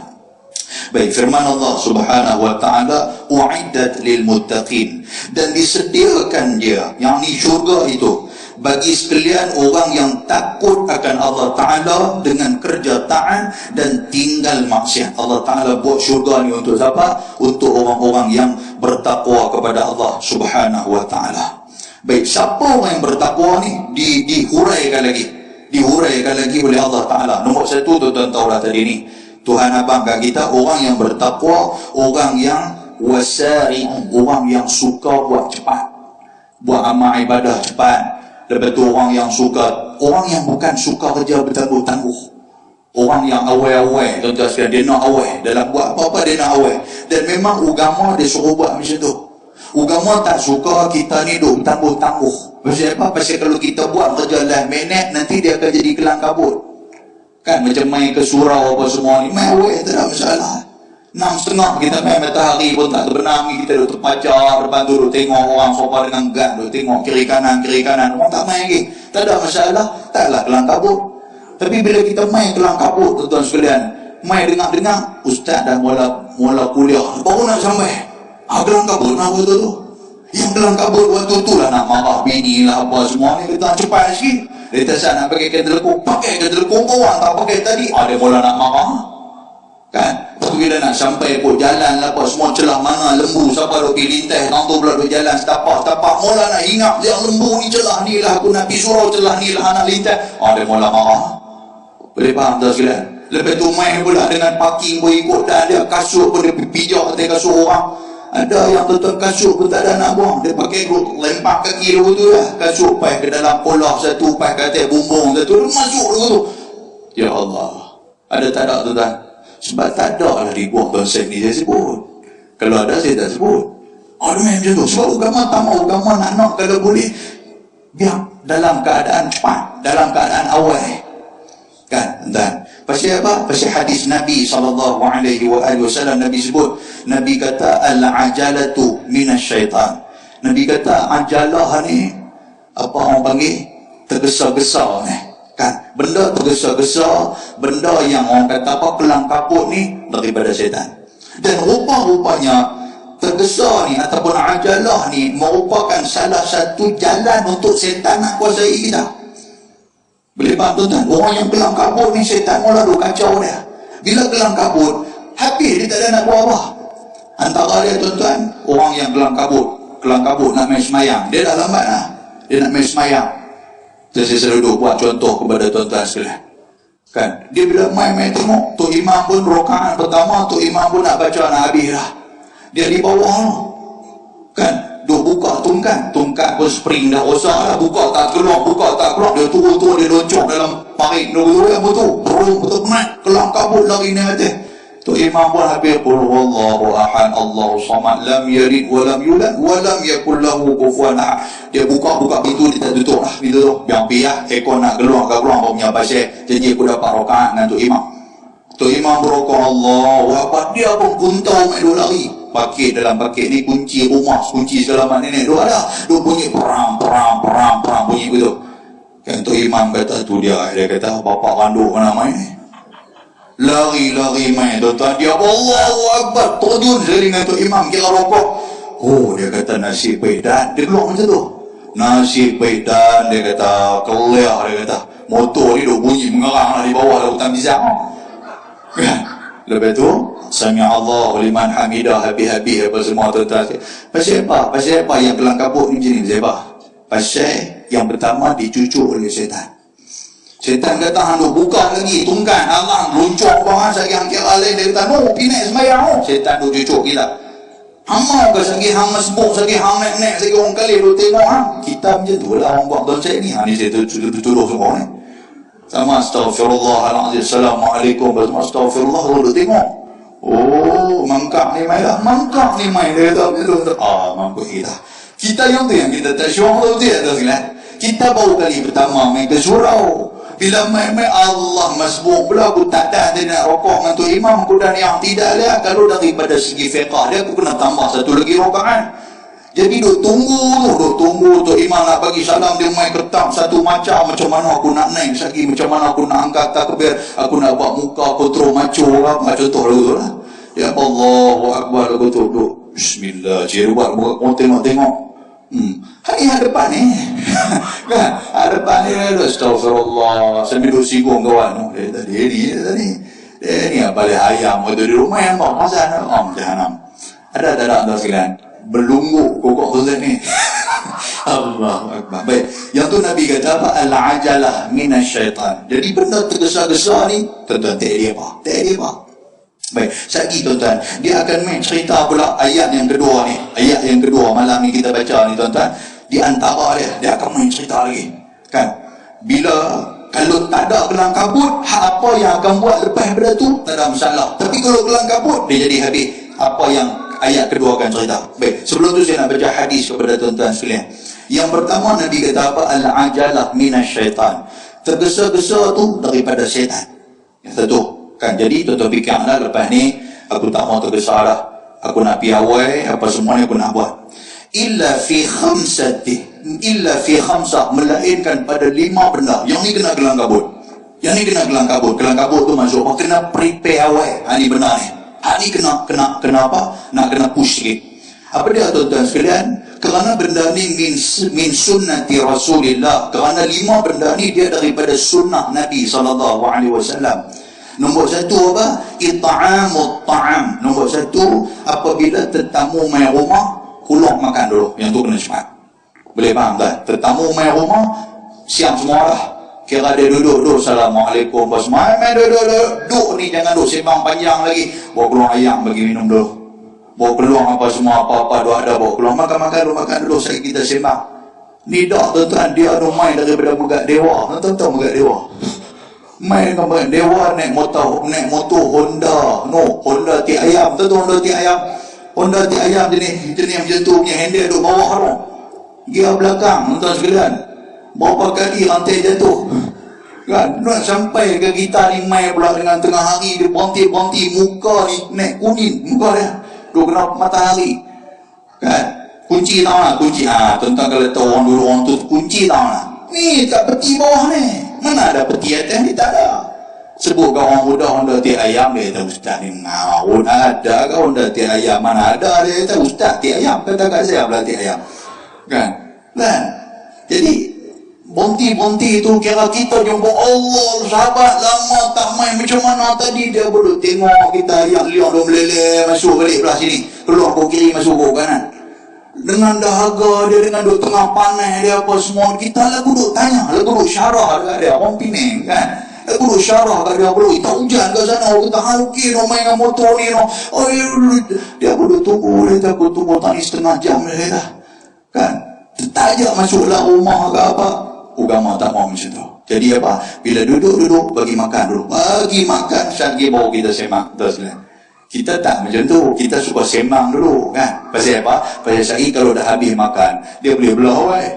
Baik, firman Allah Subhanahu wa taala, uiddat lil muttaqin, dan disediakan dia, yakni syurga itu bagi sekalian orang yang takut akan Allah Ta'ala dengan kerja taat dan tinggal maksiat. Allah Ta'ala buat syurga ni untuk siapa? Untuk orang-orang yang bertakwa kepada Allah Subhanahu wa Ta'ala. Baik, siapa orang yang bertakwa ni? Dihuraikan lagi oleh Allah Ta'ala. Nombor 1 tuan-tuan tahulah tadi ni, Tuhan abang kat kita, orang yang bertakwa, orang yang wasari'un, orang yang suka buat cepat, buat amal ibadah cepat. Lepas tu orang yang bukan suka kerja bertangguh-tangguh, orang yang awal-awal tuan-tuan sekalian, dia nak awal dalam buat apa-apa, dia nak awal. Dan memang agama dia suruh buat macam tu. Agama tak suka kita ni duk bertangguh-tangguh. Pasal apa? Pasal kalau kita buat kerja last minute, nanti dia akan jadi kelang kabut kan, macam main ke surau apa semua ni, main awal tak ada masalah. 6.30 kita main matahari pun tak terbenam, kita duduk terpacar depan tu, duduk tengok orang sopa dengan gan, duduk tengok kiri kanan, orang tak main lagi, tak ada masalah, taklah kelang kabut. Tapi bila kita main kelang kabut tuan-tuan sekalian, main dengar-dengar ustaz dah mula kuliah, baru nak sampai kelang kabut nak waktu tu, yang kelang kabut waktu tu lah nak marah bini lah apa semua ni, kita cepat sikit. Dia tak nak pakai ketelekung, orang tak pakai tadi, dia mula nak marah kan. Bila nak sampai pun jalan lah apa semua, celah mana lembu, siapa duk pergi lintas, orang tu pula duk jalan setapak, mula nak ingat yang lembu ni celah ni lah, aku nak pergi surau celah ni lah, nak lintas, dia mula marah. Boleh faham tak sekalian? Lepas tu main pula dengan parking pun ikut, dan dia kasut pun dia pijak atas kasut orang. Ada yang tuan-tuan kasut pun tak ada nak buang, dia pakai lempar kaki dulu tu lah, kasut pai ke dalam kolah satu, pai ke atas bumbung satu, dia masuk dulu tu. Ya Allah, ada tak ada tuan-tuan? Sebab tak ada lah dibuang konsep ni saya sebut. Kalau ada saya tak sebut. Ada macam tu. Sebab agama tak mau, agama nak kalau boleh biar dalam keadaan cepat, dalam keadaan awal kan. Dan pasal apa? Pasal hadis Nabi SAW, Nabi sebut, Nabi kata al-ajalatu minasyaitan. Nabi kata ajalah ni, apa orang panggil, tergesa-gesa ni kan, benda tergesa-gesa, benda yang orang kata apa, kelang kabut ni daripada syaitan. Dan rupa-rupanya tergesa ni ataupun ajalah ni merupakan salah satu jalan untuk syaitan nak kuasai kita. Boleh faham tuan-tuan? Orang yang kelam kabut ni syaitan mula duk kacau dia. Bila kelam kabut, habis dia tak ada nak buat apa. Antara dia tuan-tuan, orang yang kelam kabut nak main semayang, dia dah lambat lah. Dia nak main semayang. Jadi saya selalu buat contoh kepada tuan-tuan sekalian. Kan? Dia bila main-main tengok, Tok Imam pun rakaat pertama, Tok Imam pun nak baca nak habis lah. Dia di bawah lah. Kan? Duk buka tungkat pun spring dah rosak lah. Buka tak keluar, dia turun, dia loncok dalam parit. Dia betul, betul penat. Kelam kabut lari ni atas. Tok Imam pun habis qul huwallahu ahad Allahu samad lam yalid wa lam yulad wa lam yakul lahu kufuwan ahad. Dia buka pintu, dia tak tutup lah pintu tu. Biar pihak ekor nak keluar kau punya pasal. Jadi aku dapat rakaat dengan Tok Imam. Tok Imam berokok Allahu akbar, dia pun guntau main dua lari. Pakit dalam pakit ni kunci rumah, kunci segala macam ni dua ada. Dua bunyi perang bunyi begitu. Kan Tok Imam kata tu dia kata bapak randuk mana main ni. Lari main tuan-tuan, dia Allahu akbar, terjun sekali dengan Tok Imam kira rokok. Oh, dia kata nasib baik dan dia keluar macam tu. Nasib baik dan dia kata keluar, dia kata motor ni duk bunyi mengerang lah di bawah lah hutan bizak. Kan? Lepas tu Sami'allahu liman hamidah, habis-habis apa semua tuan-tuan. Pasal apa yang kelam kabut ni macam ni? Pasal apa? Pasal yang pertama dicucuk oleh syaitan. Syaitan kata hang duk buka lagi tungkat halang loncok bawah sagi hang kira lain. Dia kata no pinak sembahyang. Syaitan duk cucuk kita. Hang mau ke sagi hang masbuk, sagi hang naik sagi orang kali duk tengok hang. Kita macam tu lah orang buat dosa ni. Ni saya tuduh semua ni. Sama astaghfirullahalazim, assalamualaikum, astaghfirullah, duk tengok. Oh, mangkak ni main dia tahu betul. Mangkuk kita yang tu yang kita tak syukur tu dia tu kan. Kita baru kali pertama main ke surau. Bila main Allah masbuk pula aku tak ada dia nak rokok dengan tu imam aku dan yang tidak lah. Kalau daripada segi fiqh dia aku kena tambah satu lagi rakaat. Jadi duk tunggu tu imam nak bagi salam, dia main ketam satu macam mana aku nak naik lagi, macam mana aku nak angkat takbir, aku nak buat muka kontrol maco apa contoh lagu lah. Ya Allahu akbar lagu tu duk bismillah je buat tengok. Hari hadapan ni. Kan? Hadapan ni astagfirullah sambil duk singgung kawan. Dia tadi. Dia ni apa le ayam tu di rumah yang mau pasal jahanam. Ada sekalian. Berlunggu kokok tu ni. Allahu akbar. Baik, yang tu Nabi kata apa? Al-ajalah minasyaitan. Jadi benda tergesa-gesa ni tuan-tuan tak ada apa. Baik, lagi tuan-tuan, dia akan main cerita pula ayat yang kedua ni. Ayat yang kedua malam ni kita baca ni tuan-tuan. Di antara dia akan main cerita lagi. Kan? Bila kalau tak ada kelam kabut, apa yang akan buat lepas daripada tu tak ada masalah. Tapi kalau kelam kabut, dia jadi habis. Apa yang ayat kedua akan cerita. Baik, sebelum tu saya nak baca hadis kepada tuan-tuan sekalian. Yang pertama Nabi kata apa? Al-ajalah minasyaitan. Tergesa-gesa tu daripada syaitan. Yang satu. Kan jadi tuan-tuan fikirlah lepas ni aku tak mau tergesa dah. Aku nak piawai apa semua ni aku nak buat. Illa fi khamsah melainkan pada 5 benda. Yang ni kena kelam kabut. Kelam kabut tu masuk apa? Kena prepare awal. Ni benar ni. Ni kena apa? Nak kena push sikit. Apa dia tuan-tuan sekalian? Kerana benda ni min sunnati Rasulillah. Kerana 5 benda ni dia daripada sunnah Nabi SAW. Nombor 1 apa? It'amut ta'am. Nombor 1, apabila tetamu main rumah, pulang makan dulu. Yang tu kena cepat. Boleh faham tak? Tetamu main rumah, siap semua lah. Kira dia duduk, assalamualaikum, main duduk ni, jangan duduk sembang panjang lagi. Bawa keluar ayam bagi minum dulu. Bawa keluar apa semua, apa-apa dua ada, bawa keluar makan dulu, saya kita sembang. Ni dah tuan-tuan, dia ada main daripada megat dewa. Tuan-tuan tahu megat dewa? Main dengan megat dewa, naik motor Honda. Honda ti ayam. Tuan-tuan Honda ti ayam. Honda ti ayam jenis macam tu punya handle duduk bawah tu. Gear belakang, tuan-tuan sekalian. Berapa kali rantai jatuh kan, nak sampai ke kita ni main pula dengan tengah hari dia berhenti muka ni naik kuning muka dia kena matahari kan. Kunci tahu lah kunci. Tuan-tuan kalau tahu orang tu kunci tahu lah ni kat peti bawah ni, mana ada peti atas ni, tak ada Sebut ke orang muda, orang dah ti ayam, dia kata, ustaz ni ngawun ada ke orang dah ti ayam, mana ada, dia kata, ustaz ti ayam, kata kat saya pula ti ayam. Kan? Jadi, bonti-bonti itu kira kita jumpa Allah, sahabat lama tak main macam mana tadi, dia baru tengok kita yang liang dia meleleh, masuk balik belah sini, keluar ke kiri, masuk ke kanan. Dengan dahaga dia, dengan duk tengah panas dia apa semua, kita lagu duk tanya, lagu duk syarah dekat dia, orang Penang kan. Aku duk syarah kat dia, bro, tak hujan kat sana, aku tak haruki no main dengan motor ni no. Oh, dia aku duk tunggu, dia aku tunggu tadi setengah jam dia dah. Kan? Tajak masuklah rumah ke apa. Agama tak mau macam tu. Jadi apa? Bila duduk, bagi makan dulu. Bagi makan, syargi baru kita semak. Kita tak macam tu. Kita suka semang dulu. Kan? Pasal apa? Pasal syargi kalau dah habis makan, dia boleh belah awal.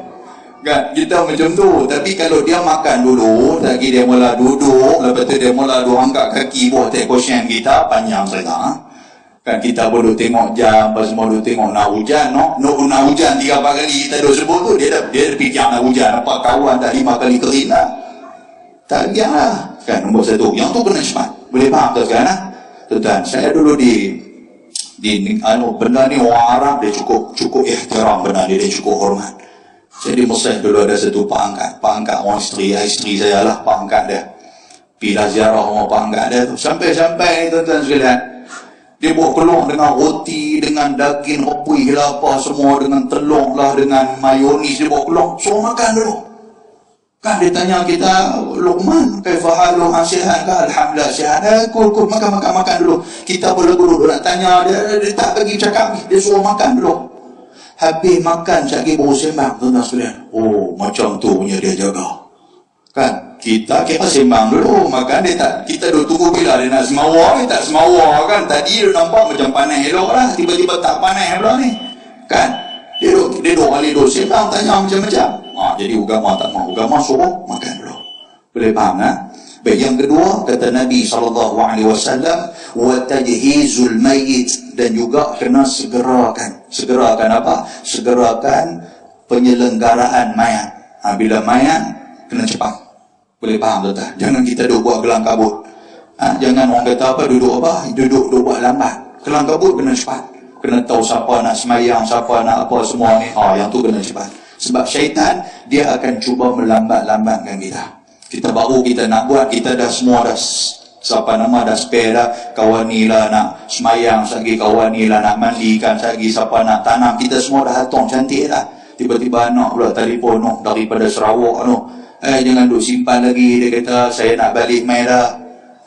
Kan? Kita macam tu. Tapi kalau dia makan dulu, lagi dia mula duduk, lepas tu dia mula angkat kaki buat tekosyen kita, panjang cerita. Kan kita boleh tengok jam, apa semua boleh tengok nak hujan, no? Nak hujan 3-4 kali kita dah sebut tu, dia fikir nak hujan, apa kawan dah 5 kali kering lah. Tak biar kan, nombor 1. Yang tu kena cepat. Boleh faham tak sekarang? Tuan-tuan, saya dulu di benda ni orang Arab dia cukup ihtiram benda dia cukup hormat. Saya di Mesir dulu ada satu pak angkat orang isteri saya lah, pak angkat dia. Pilah ziarah orang pak angkat dia tu. Sampai tuan-tuan sekalian, dia buat peluang dengan roti, dengan daging rebui lah apa semua, dengan telur lah, dengan mayonis, dia buat peluang. Suruh makan dulu. Kan dia tanya kita, Luqman, kaifahalu sihat ke? Alhamdulillah sihat. Kul makan dulu. Kita boleh guru nak tanya, dia tak bagi cakap, dia suruh makan dulu. Habis makan, sekali baru sembang, tuan-tuan sekalian. Oh, macam tu punya dia jaga. Kan? Kita sembang dulu, makan dia tak. Kita duduk tunggu bila dia nak semawa, dia tak semawa kan. Tadi dia nampak macam panas elok lah, tiba-tiba tak panas pula ni. Kan? Dia duduk kali duduk sembang, tanya macam-macam. Jadi agama tak mahu, agama suruh makan dulu. Boleh faham kan? Baik, yang kedua, kata Nabi SAW, wa tajhizul mayyit, dan juga kena segerakan apa? Segerakan penyelenggaraan mayat. Bila mayat, kena cepat. Boleh faham tak? Jangan kita duduk buat gelang kabut. Jangan orang kata apa, duduk buat lambat. Gelang kabut kena cepat. Kena tahu siapa nak semayang, siapa nak apa semua ni. Yang tu kena cepat. Sebab syaitan, dia akan cuba melambat-lambatkan kita. Kita baru kita nak buat, kita dah semua dah dah spare dah. Kawan ni lah nak semayang, sagi kawan ni lah nak mandikan, sagi siapa nak tanam, kita semua dah hatung cantik dah. Tiba-tiba anak pula telefon daripada Sarawak jangan duk simpan lagi, dia kata saya nak balik mai dah.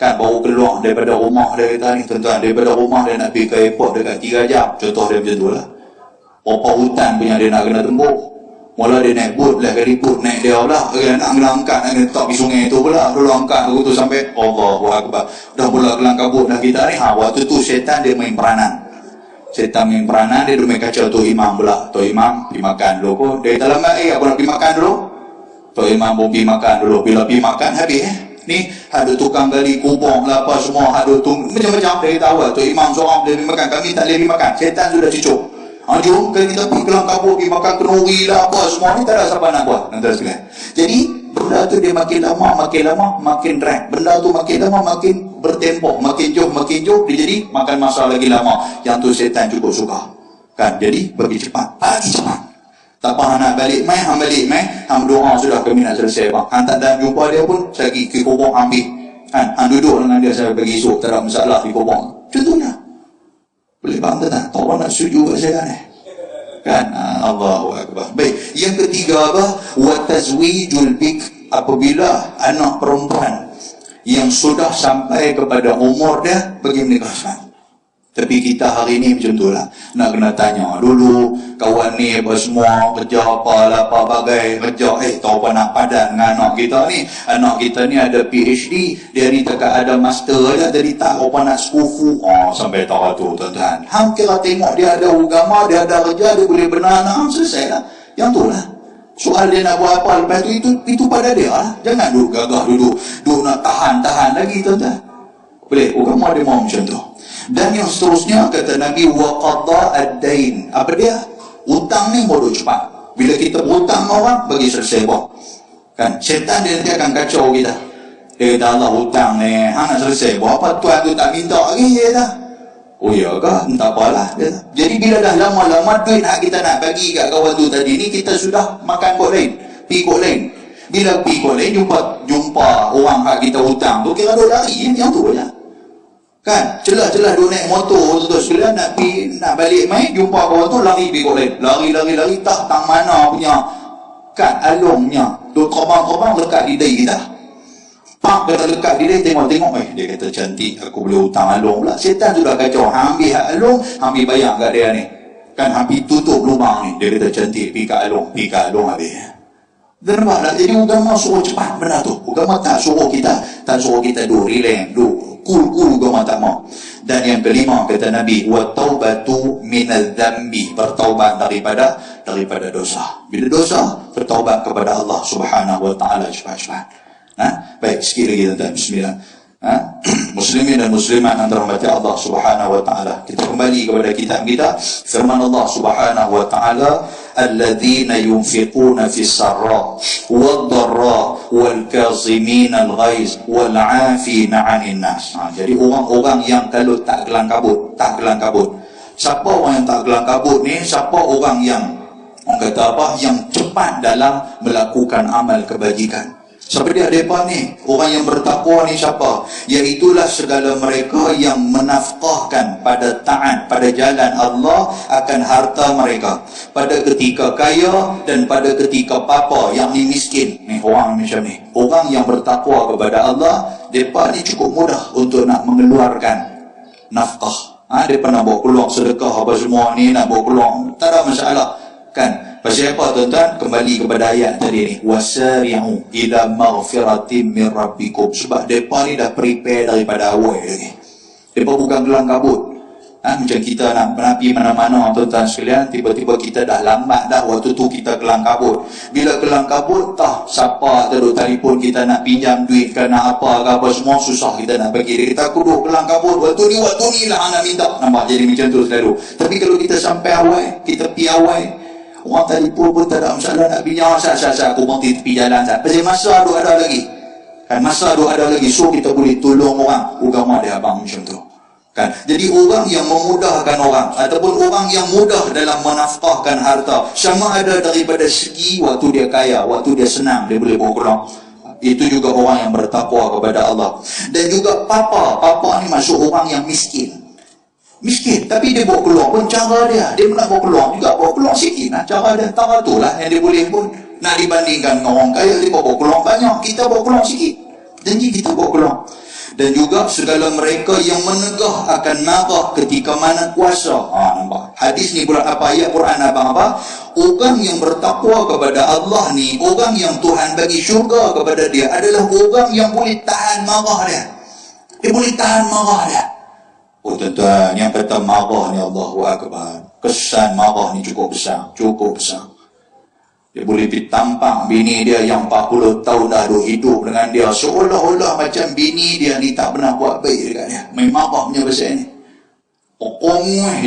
Kan baru keluar daripada rumah dia kata ni, tuan-tuan, daripada rumah dia nak pergi ke airport dekat 3 jam. Contoh dia macam tu lah. Berapa hutan punya dia nak kena tempuh. Mula dia naik boat lah, kali boat naik dia pula, nak kena angkat, nak kena letak di sungai tu pula, dulu angkat aku tu sampai Allahu Akbar. Dah pula kelang kabut dah kita ni. Waktu tu syaitan dia main peranan. Syaitan main peranan, dia main kacau tu imam pula. Tu imam pergi makan dulu pun. Dia kata lama aku nak pergi makan dulu. Tu imam pun pergi makan dulu. Bila pergi makan habis ni ada tukang gali kubur lah apa semua, ada macam-macam. Dia tahu tu imam seorang dia pergi makan, kami tak boleh pergi makan. Syaitan sudah cucuk. Jom kan kita pergi kelang kabut, pergi makan kenuri lah apa semua ni, tak ada siapa nak buat. Jadi benda tu dia makin lama makin drag. Benda tu makin lama makin bertempoh, makin jauh dia jadi makan masa lagi lama. Yang tu syaitan cukup suka. Kan? Jadi bagi cepat. Tak apa nak balik mai, hang doa sudah kami nak selesai bang. Hang tak ada jumpa dia pun lagi ke kubur ambil. Kan? Hang duduk dengan dia sampai pagi esok, tak ada masalah di kubur. Contohnya. Boleh faham tak? Tak nak setuju kat saya ni. Kan? Allahu Akbar. Baik. Yang ketiga apa? Wa tazwijul bik, apabila anak perempuan yang sudah sampai kepada umur dia pergi menikah. Tapi kita hari ni macam tu lah. Nak kena tanya dulu, kawan ni apa semua, kerja apa bagai, kerja tahu apa nak padan dengan anak kita ni. Anak kita ni ada PhD, dia ni tak ada master je, jadi tak apa nak sekufu. Sampai tahu tu tuan-tuan. Hang kira tengok dia ada agama, dia ada kerja, dia boleh benar, selesai lah. Yang tu lah. Soal dia nak buat apa lepas tu, itu pada dia lah. Jangan duduk gagah duduk nak tahan lagi tuan-tuan. Boleh, agama dia mau macam tu. Dan yang seterusnya kata Nabi, wa qada ad-dain. Apa dia? Hutang ni bodoh cepat. Bila kita berhutang orang, bagi selesai buat. Kan? Syaitan dia nanti akan kacau kita. Dia kata Allah hutang ni, hang nak selesai. Berapa tuan tu tak minta lagi je dah. Oh ya ke? Tak apalah. Jadi bila dah lama-lama duit hak kita nak bagi kat kawan tu tadi ni, kita sudah makan kot lain, pergi kot lain. Bila pergi kot lain, jumpa orang hak kita hutang tu, kira duk lari yang tu je. Kan? Celah-celah duk naik motor tu sekalian nak pergi, nak balik main, jumpa kawan tu lari pergi kot lain. Lari, tak tang mana punya kan alungnya. Duk terbang-terbang dekat lidah kita. Pak kata dekat dia, tengok dia kata cantik, aku boleh hutang alung pula. Setan sudah kacau, ambil hak alung, ambil bayar kat dia ni. Kan ambil tutup lubang ni. Dia kata cantik, pergi kat alung habis. Dan nampak tak? Jadi agama suruh cepat benda tu. Agama tak suruh kita duk relax, duk cool agama tak mau. Dan yang kelima kata Nabi, wa taubatu minadz dzambi, bertaubat daripada dosa. Bila dosa, bertaubat kepada Allah Subhanahu wa taala cepat-cepat. Baik, sikit lagi tuan-tuan. Bismillah. Muslimin dan muslimat yang dirahmati Allah Subhanahu wa taala. Kita kembali kepada kitab kita. Firman Allah Subhanahu wa taala, alladzina yunfiquna fis sarra wad dharra wal kazimina al ghaiz wal 'afina 'anil nas. Jadi orang-orang yang kalau tak kelang kabut. Siapa orang yang tak kelang kabut ni? Siapa orang yang kata apa? Yang cepat dalam melakukan amal kebajikan. Siapa dia mereka ni? Orang yang bertakwa ni siapa? Iaitulah segala mereka yang menafkahkan pada taat, pada jalan Allah akan harta mereka. Pada ketika kaya dan pada ketika papa, yang ni miskin. Ni orang macam ni. Orang yang bertakwa kepada Allah, mereka ni cukup mudah untuk nak mengeluarkan nafkah. Mereka nak bawa keluar sedekah apa semua ni, nak bawa keluar. Tak ada masalah. Kan? Pasal apa tuan-tuan? Kembali kepada ayat tadi ni, wasari'u ila maghfiratin min rabbikum. Sebab mereka ni dah prepare daripada awal lagi. Mereka bukan kelang kabut. Macam kita nak pergi mana-mana tuan-tuan sekalian, tiba-tiba kita dah lambat dah, waktu tu kita kelang kabut. Bila kelang kabut, siapa terus telefon kita nak pinjam duit ke nak apa semua, susah kita nak bagi. Kita kuduk kelang kabut, waktu ni lah nak minta. Nampak jadi macam tu selalu. Tapi kalau kita sampai awal, kita pergi awal, orang telefon pun tak ada masalah nak pinjam, aku berhenti tepi jalan. Pasal masa ada lagi. Kan masa ada lagi, so kita boleh tolong orang. Agama dia abang macam tu. Kan? Jadi orang yang memudahkan orang ataupun orang yang mudah dalam menafkahkan harta, sama ada daripada segi waktu dia kaya, waktu dia senang, dia boleh bawa keluar. Itu juga orang yang bertakwa kepada Allah. Dan juga papa ni masuk orang yang miskin, tapi dia bawa keluar pun cara dia nak bawa keluar juga, bawa keluar sikit lah cara dia. Tak tu lah yang dia boleh pun nak dibandingkan dengan orang kaya. Dia bawa keluar banyak, kita bawa keluar sikit, janji kita bawa keluar. Dan juga segala mereka yang menegah akan narah ketika mana kuasa. Nampak hadis ni pula apa, ayat Quran apa? Orang yang bertakwa kepada Allah ni, orang yang Tuhan bagi syurga kepada dia adalah orang yang boleh tahan marah dia. Dia boleh tahan marah dia. Oh tuan-tuan, yang kata marah ni Allahu Akbar, kesan marah ni cukup besar. Dia boleh tampak bini dia yang 40 tahun dah hidup dengan dia, seolah-olah macam bini dia ni tak pernah buat baik dekat dia. Main marah punya bahasa ni.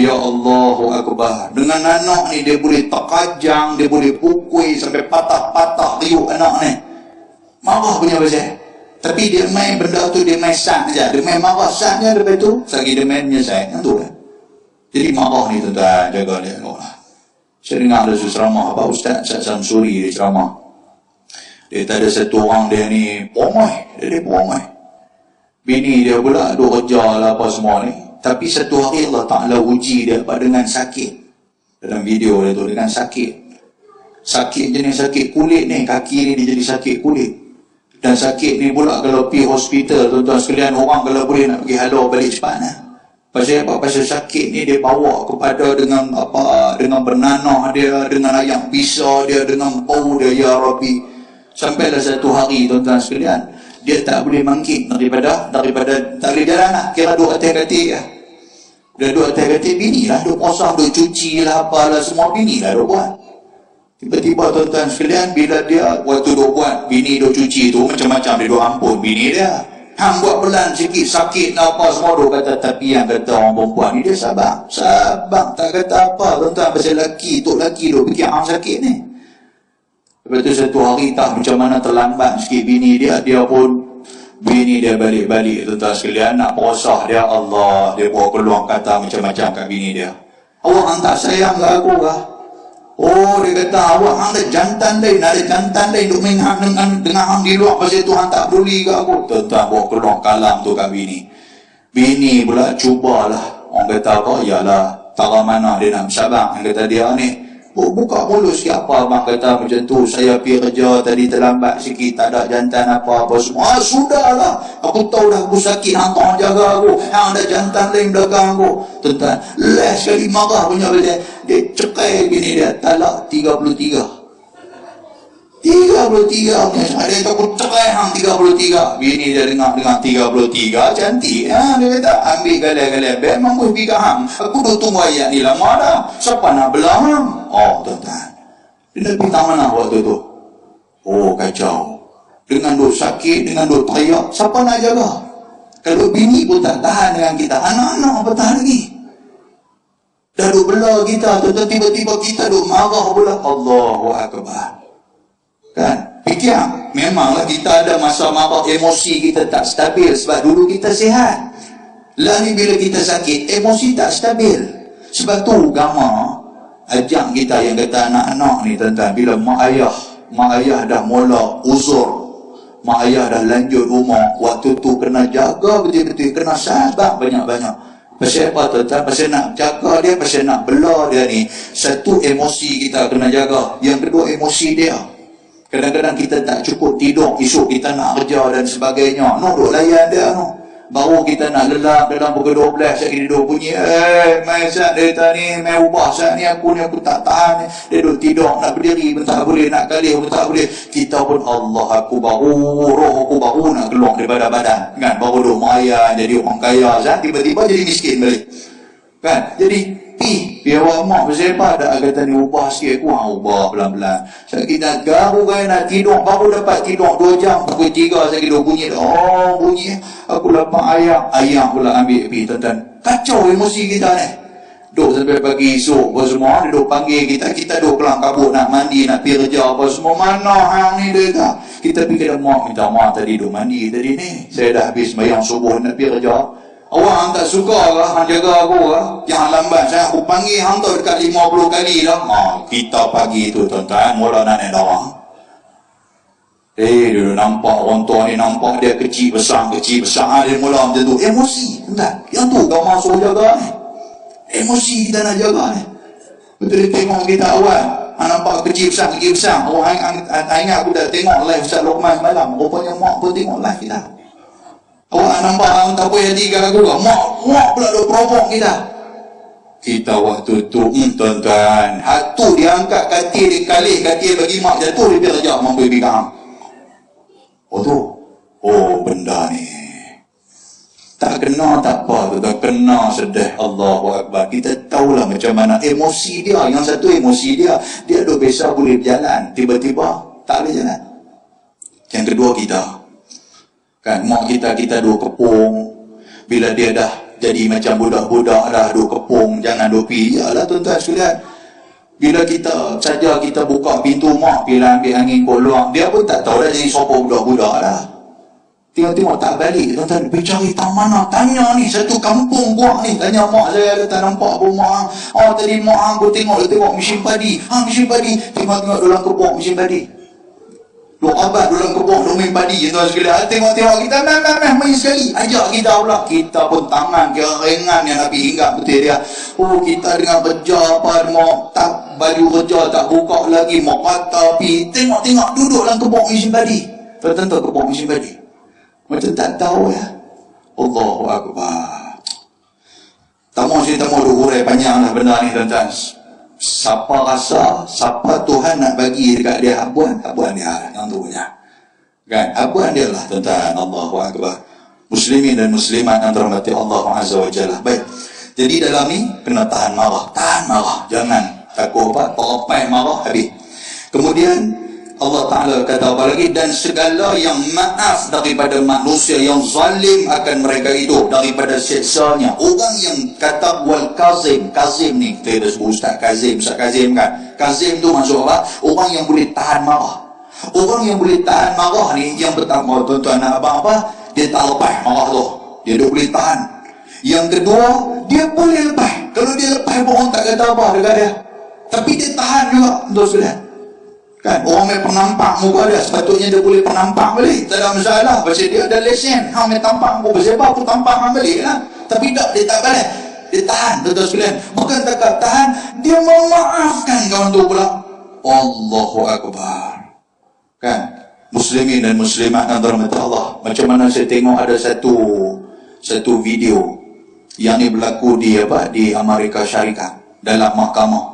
Ya Allahu Akbar. Dengan anak ni dia boleh terkajang, dia boleh pukul sampai patah-patah riuk anak ni. Marah punya bahasa. Tapi dia main benda tu, dia main sat je. Dia main marah sat je, lepas tu lagi dia main menyesat. Yang tu kan. Jadi marah ni tuan-tuan, jaga dia. Saya dengar ada ceramah apa, Ustaz Samsuri dia ceramah. Dia tak ada satu orang dia ni pomai. Bini dia pula duk kerja lah apa semua ni. Tapi satu hari Allah Ta'ala uji dia dengan sakit. Dalam video dia tu, dengan sakit. Sakit jenis sakit kulit ni, kaki ni dia jadi sakit kulit. Dan sakit ni pula kalau pergi hospital, tuan-tuan sekalian, orang kalau boleh nak pergi halau balik cepat lah. Pasal apa? Pasal sakit ni dia bawa kepada dengan apa? Dengan bernanah dia, dengan ayam pisau dia, dengan bau dia, ya Rabbi. Sampailah satu hari tuan-tuan sekalian, dia tak boleh mangkit daripada tak boleh jalan lah. Kira duduk atas-atas lah. Dia duduk atas-atas, bini lah duduk posah, duduk cuci lah apalah, semua bini lah duduk buat. Tiba-tiba tuan-tuan sekalian, bila dia waktu duduk buat, bini duduk cuci tu, macam-macam dia duduk ampun bini dia. Hang buat pelan sikit, sakit apa semua duk kata. Tapi yang kata orang perempuan ni, dia sabar, tak kata apa tuan-tuan. Pasal lelaki duk fikir hang sakit ni. Lepas tu satu hari tak macam mana terlambat sikit bini dia pun Bini dia balik-balik tuan-tuan sekalian, nak posah dia, Allah, dia bawa keluar kata macam-macam kat bini dia. Awak hang tak sayang ke aku kah? Oh, dia kata awak hang ada jantan lain, duk main hang dengan hang di luar, pasal tu hang tak peduli ke aku. Tuan-tuan bawa keluar kalam tu kat bini. Bini pula cubalah. Orang kata apa? Yalah, tara mana dia nak bersabar. Yang kata dia ni, buka mulut sikit apa abang kata macam tu. Saya pergi kerja tadi terlambat sikit, tak ada jantan apa-apa semua. Sudahlah, aku tahu dah aku sakit, hang tolong jaga aku. Hang ada jantan lain belakang aku. Tuan-tuan, last sekali marah punya dia cekai bini dia, talak 33. 33 punya. Ada yang aku cerai hang 33. Bini dia dengar 33 cantik. Dia kata ambil galai-galai beg mampu pergi ke hang. Aku dah tunggu ayat ni lama dah. Siapa nak belah hang? Oh tuan-tuan, dia nak pergi tahu mana waktu tu? Oh kacau. Dengan duk sakit, dengan duk teriak, siapa nak jaga? Kalau bini pun tak tahan dengan kita, anak-anak apa tahan lagi? Dah duk belah kita, tuan-tuan, tiba-tiba kita duk marah pula. Allahu Akbar. Kan? Fikir, memanglah kita ada masa marah, emosi kita tak stabil sebab dulu kita sihat. Lah ni bila kita sakit, emosi tak stabil. Sebab tu agama ajak kita yang kata anak-anak ni tuan-tuan, bila mak ayah dah mula uzur, mak ayah dah lanjut umur, waktu tu kena jaga betul-betul, kena sabar banyak-banyak. Pasal apa tuan-tuan? Pasal nak jaga dia, pasal nak bela dia ni. Satu, emosi kita kena jaga. Yang kedua, emosi dia. Kadang-kadang kita tak cukup tidur, esok kita nak kerja dan sebagainya. Duk layan dia baru kita nak lelap dalam pukul 12, sekali duduk bunyi, mai sat dia ni, mai ubah sat ni, aku tak tahan. Dia duduk tidur, nak berdiri pun tak boleh, nak kalih pun tak boleh. Kita pun Allah, roh aku baru nak keluar daripada badan. Kan? Baru duduk maya, jadi orang kaya, tiba-tiba jadi miskin balik. Kan? Jadi biar awak mak bersepah dah kata ni ubah sikit, aku ubah pelan-pelan. Saya kita garu kan nak tidur, baru dapat tidur 2 jam, pukul 3 saya kira bunyi. Oh bunyi, aku lapar ayam pula ambil pergi tuan-tuan. Kacau emosi kita ni. Duk sampai pagi esok apa semua, dia duk panggil kita duk kelang kabut nak mandi, nak pergi kerja apa semua. Mana hang ni dia kata. Kita pergi ke mak, minta mak tadi duk mandi tadi ni. Saya dah habis sembahyang subuh nak pergi kerja. Awak hang tak suka ke? Hang jaga aku ke? Jangan lambat. Saya aku panggil hang tu dekat 50 kali dah. Kita pagi tu tuan-tuan, mula nak naik darah. Dia nampak orang tua ni, nampak dia kecil besar. Dia mula macam tu. Emosi. Tuan-tuan, yang tu kau masuk jaga ni. Emosi kita nak jaga ni. Betul dia tengok kita awal. Hang nampak kecil besar. Awak ingat aku dah tengok live Ustaz Luqman malam. Rupanya mak pun tengok live kita. Awak nampak orang tak payah tiga aku ke? Mak pula duk provok kita. Kita waktu tu, tuan-tuan, hatu dia angkat katil, dia kalih katil bagi mak jatuh, dia biar sekejap mampu pergi hang. Oh tu, benda ni tak kena tak apa, tuan-tuan, kena sedih. Allahu Akbar. Kita tahulah macam mana emosi dia. Yang satu emosi dia duk biasa boleh berjalan, tiba-tiba tak boleh jalan. Yang kedua kita, kan, mak kita duk kepung. Bila dia dah jadi macam budak-budak dah duk kepung, jangan duk pergi. Yalah tuan-tuan sekalian, bila kita saja kita buka pintu mak, bila ambil angin keluar, dia pun tak tahu dah jadi sopor budak-budak dah. Tengok-tengok tak balik, tuan-tuan, pergi cari tahu mana, tanya ni, satu kampung buah ni, tanya mak saya, kata nampak apa mak hang? Tadi mak hang aku tengok mesin padi. Mesin padi, tengok dalam kebun mesin padi. Duk abad dalam kebun, duk main padi, tuan sekalian. Tengok kita, main sekali. Ajak kita pula. Kita pun tangan kira ringan yang Nabi hinggap betul dia. Kita dengan kerja apa, mau tak baju kerja tak buka lagi, mau mata pi. Tengok duduk dalam kebun mesin padi. Tentu kebun mesin padi. Macam tak tahu ya. Allahu Akbar. Tamu duk hurai panjang lah benda ni tuan-tuan. Siapa Tuhan nak bagi dekat dia abuan dia yang tu punya. Kan? Abuan dia lah tuan-tuan. Allahu Akbar. Muslimin dan muslimat yang dirahmati Allah Azza wa Jalla. Baik. Jadi dalam ni kena tahan marah. Jangan takut terlepas marah habis. Kemudian Allah Ta'ala kata apa lagi? Dan segala yang maaf daripada manusia yang zalim akan mereka itu, daripada siksanya. Orang yang kata wal kazim ni, kita dah sebut Ustaz Kazim kan. Kazim tu maksud apa? Orang yang boleh tahan marah. Orang yang boleh tahan marah ni, yang pertama tuan-tuan nak abang apa? dia tak lepas marah tu, dia dah boleh tahan. Yang kedua, dia boleh lepas. Kalau dia lepas pun orang tak kata apa dekat dia, tapi dia tahan juga, tuan sekalian. Kan, orang main penampak muka dia, sepatutnya dia boleh penampak balik, tak ada masalah, pasal dia ada lesen. Hang main tampak muka, pasal apa aku tampak hang balik lah. Tapi tak, dia tak balik, dia tahan, tuan sekalian. Bukan tak tahan, dia memaafkan kawan tu pula. Allahu Akbar. Kan, muslimin dan muslimat yang dirahmati Allah, macam mana saya tengok ada satu video yang ni berlaku di Amerika Syarikat dalam mahkamah.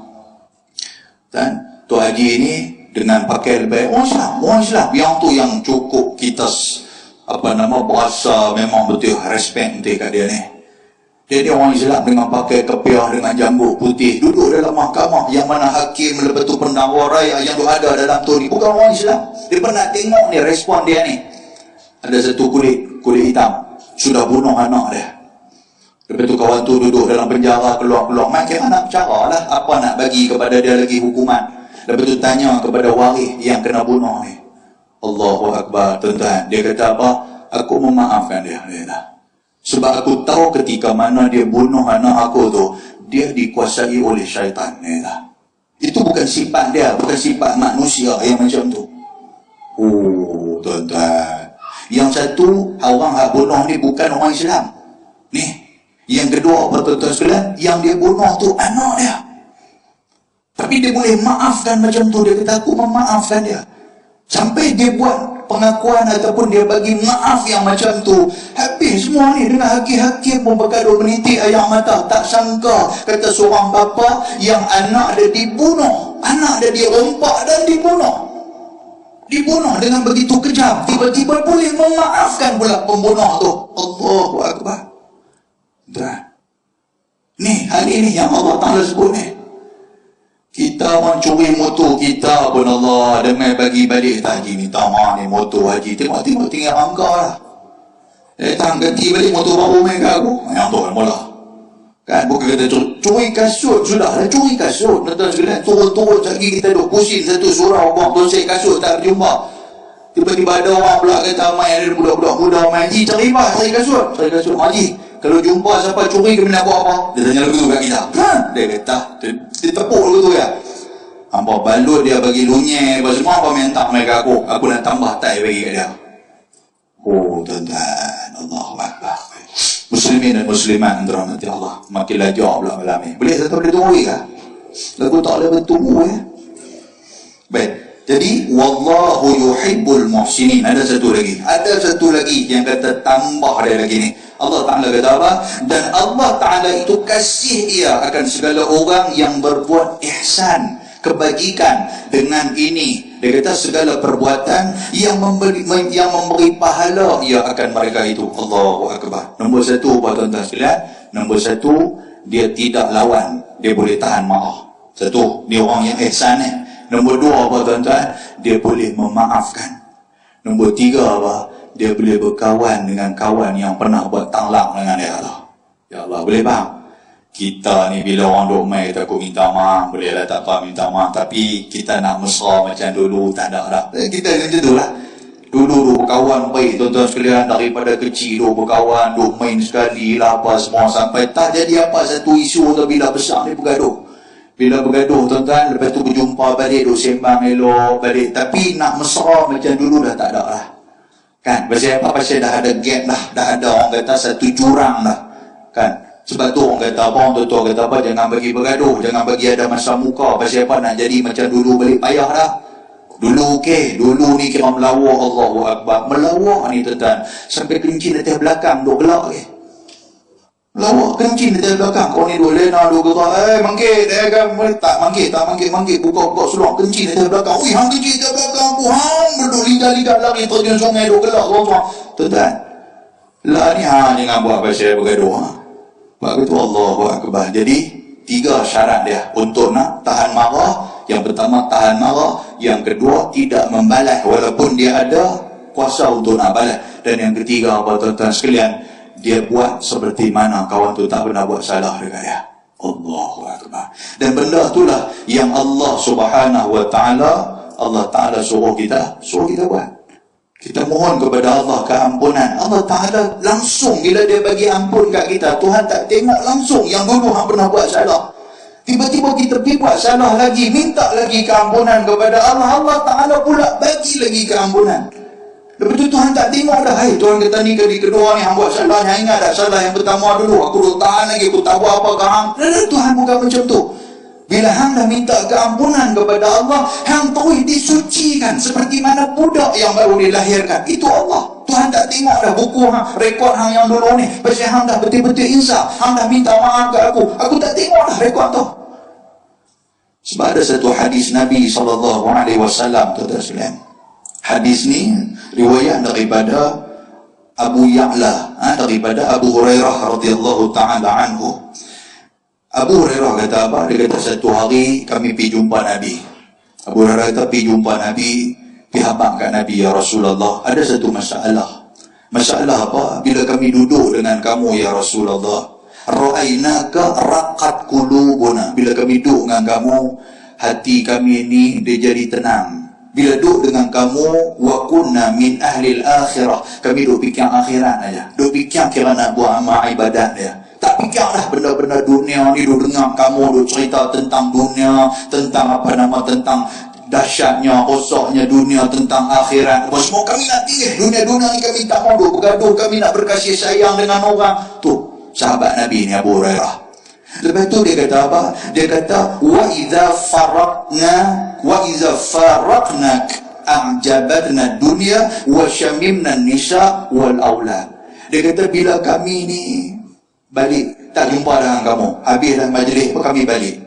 Dan Tuan Haji ini dengan pakai lebih orang Islam yang tu yang cukup kita berasa memang betul respect kat dia ni. Dia ni orang Islam dengan pakai kepiah dengan janggut putih, duduk dalam mahkamah yang mana hakim lepas tu pendakwa raya yang ada dalam tu ni bukan orang Islam. Dia pernah tengok ni respon dia ni. Ada satu kulit hitam sudah bunuh anak dia. Lepas tu kawan tu duduk dalam penjara, keluar-keluar. Makin nak bercara lah apa nak bagi kepada dia lagi hukuman. Lepas tu tanya kepada waris yang kena bunuh ni. Allahu Akbar, tuan-tuan. Dia kata apa? Aku memaafkan dia. Sebab aku tahu ketika mana dia bunuh anak aku tu, dia dikuasai oleh syaitan. Itu bukan sifat dia, bukan sifat manusia yang macam tu. Oh, tuan-tuan. Yang satu, orang yang bunuh ni bukan orang Islam. Ni. Yang kedua, tuan-tuan sekalian, yang dia bunuh tu anak dia. Tapi dia boleh maafkan macam tu. Dia kata, aku memaafkan dia. Sampai dia buat pengakuan ataupun dia bagi maaf yang macam tu. Habis semua ni dengan hakim-hakim pun bergaduh menitik air mata. Tak sangka, kata seorang bapa yang anak dia dibunuh. Anak dia dirompak dan dibunuh. Dibunuh dengan begitu kejam. Tiba-tiba boleh memaafkan pula pembunuh tu. Allahu Akbar. Ni hari ni yang Allah Ta'ala sebut ni. Kita mencuri motor kita pun Allah dengan bagi balik haji ni. Tamah ni motor haji. Tengok tinggal angka lah. Datang ganti balik motor baru main kat aku. Yang tu kan mula. Kan bukan kata curi kasut sudah lah. Curi kasut. Tuan-tuan sekalian turun-turun lagi kita duk pusing satu surau buang tosek kasut tak berjumpa. Tiba-tiba ada orang pula kata main ada budak-budak muda main haji cari kasut. Cari kasut haji. Kalau jumpa siapa curi kena buat apa? Dia tanya lagu tu kat kita. Dia kata, dia tepuk lagu tu ya. Hampa balut dia bagi lunyai, apa semua apa minta mereka aku. Aku nak tambah tai bagi kat dia. Oh tuan-tuan, Allahu Akbar. Muslimin dan muslimat yang dirahmati Allah. Makin lajak pula malam ni. Boleh satu boleh tunggu ke? Lagu tak boleh bertunggu ya. Baik. Jadi wallahu yuhibbul muhsinin. Ada satu lagi yang kata tambah dia lagi ni. Allah Ta'ala kata apa? Dan Allah Ta'ala itu kasih dia akan segala orang yang berbuat ihsan, kebajikan dengan ini. Dia kata segala perbuatan yang memberi pahala ia akan mereka itu. Allahu Akbar. Nombor satu, tuan-tuan sekalian, nombor satu, dia tidak lawan, dia boleh tahan marah. Satu, dia orang yang ihsan ni. Nombor dua, tuan-tuan, dia boleh memaafkan. Nombor tiga, dia boleh berkawan dengan kawan yang pernah buat tanglang dengan dia Allah. Ya Allah, boleh faham? Kita ni bila orang duk main takut minta maaf, boleh lah tak apa minta maaf, tapi kita nak mesra macam dulu tak ada dah. Kita macam tu lah. Dulu berkawan baik tuan-tuan sekalian, daripada kecil berkawan, duk main sekali lah apa semua sampai tak jadi apa satu isu tu bila besar ni bergaduh. Bila bergaduh tuan-tuan, lepas tu berjumpa balik, duk sembang elok balik, tapi nak mesra macam dulu dah tak ada lah. Kan, pasal apa? Pasal dah ada gap dah, dah ada orang kata satu jurang dah. Kan, sebab tu orang kata apa, orang tua kata apa, jangan bagi bergaduh, jangan bagi ada masa muka. Pasal apa? Nak jadi macam dulu balik payah dah. Dulu okey, dulu ni kira melawak. Allahu Akbar, melawak ni tuan-tuan sampai kencing atas belakang duk gelak ke. Melawak kencing atas belakang. Kau ni duk lena duk gerak, mangkit kan, tak mangkit buka seluar kencing atas belakang. Ui, hang kencing atas belakang aku, hang berduk lidah lari terjun sungai duk gelak semua. Tuan-tuan, lah ni jangan buat pasal bergaduh. Sebab itu Allahu Akbar. Jadi 3 syarat dia untuk nak tahan marah. Yang pertama tahan marah, yang kedua tidak membalas walaupun dia ada kuasa untuk nak balas, dan yang ketiga apa tuan-tuan sekalian, dia buat seperti mana kawan tu tak pernah buat salah dekat dia. Allahu Akbar. Dan benda itulah yang Allah Subhanahu Wa Ta'ala suruh kita buat. Kita mohon kepada Allah keampunan. Allah Ta'ala langsung bila dia bagi ampun kat kita, Tuhan tak tengok langsung yang dulu hang pernah buat salah. Tiba-tiba kita pergi buat salah lagi, minta lagi keampunan kepada Allah. Allah Ta'ala pula bagi lagi keampunan. Lepas tu Tuhan tak tengok dah. Hai, Tuhan kata ni kali kedua ni hang buat salah. Hang ingat tak salah yang pertama dulu? Aku duk tahan lagi, aku tak buat apa ke hang. Tuhan bukan macam tu. Bila hang dah minta keampunan kepada Allah, hang terus disucikan seperti mana budak yang baru dilahirkan. Itu Allah. Tuhan tak tengok dah buku hang, rekod hang yang dulu ni. Pasal hang dah betul-betul insaf, hang dah minta maaf kat aku. Aku tak tengok dah rekod tu. Sebab ada satu hadis Nabi SAW, tuan-tuan. Hadis ni riwayat daripada Abu Ya'la, daripada Abu Hurairah radhiyallahu ta'ala anhu. Abu Hurairah kata apa? Dia kata satu hari kami pergi jumpa Nabi. Abu Hurairah kata pergi jumpa Nabi, pergi habaq kat Nabi, ya Rasulullah, ada satu masalah. Masalah apa? Bila kami duduk dengan kamu ya Rasulullah, ra'ainaka raqat qulubuna. Bila kami duduk dengan kamu, hati kami ni dia jadi tenang. Bila duduk dengan kamu, wa kunna min ahli al-akhirah. Kami duduk fikir akhirat aja. Duduk fikir kira nak buat amal ibadat dia. Tak fikirlah benda-benda dunia ni. Duduk dengar kamu duduk cerita tentang dunia, tentang tentang dahsyatnya, rosaknya dunia, tentang akhirat. Semua kami nak tinggal dunia-dunia ni, kami tak mau duduk bergaduh, kami nak berkasih sayang dengan orang. Tu sahabat Nabi ni Abu Hurairah. Lepas tu dia kata apa? Dia kata wa idza faraqnak a'jabatna dunya wa syamimna nisa wal aulad. Dia kata bila kami ni balik, tak jumpa dengan kamu, habis dah majlis pun kami balik.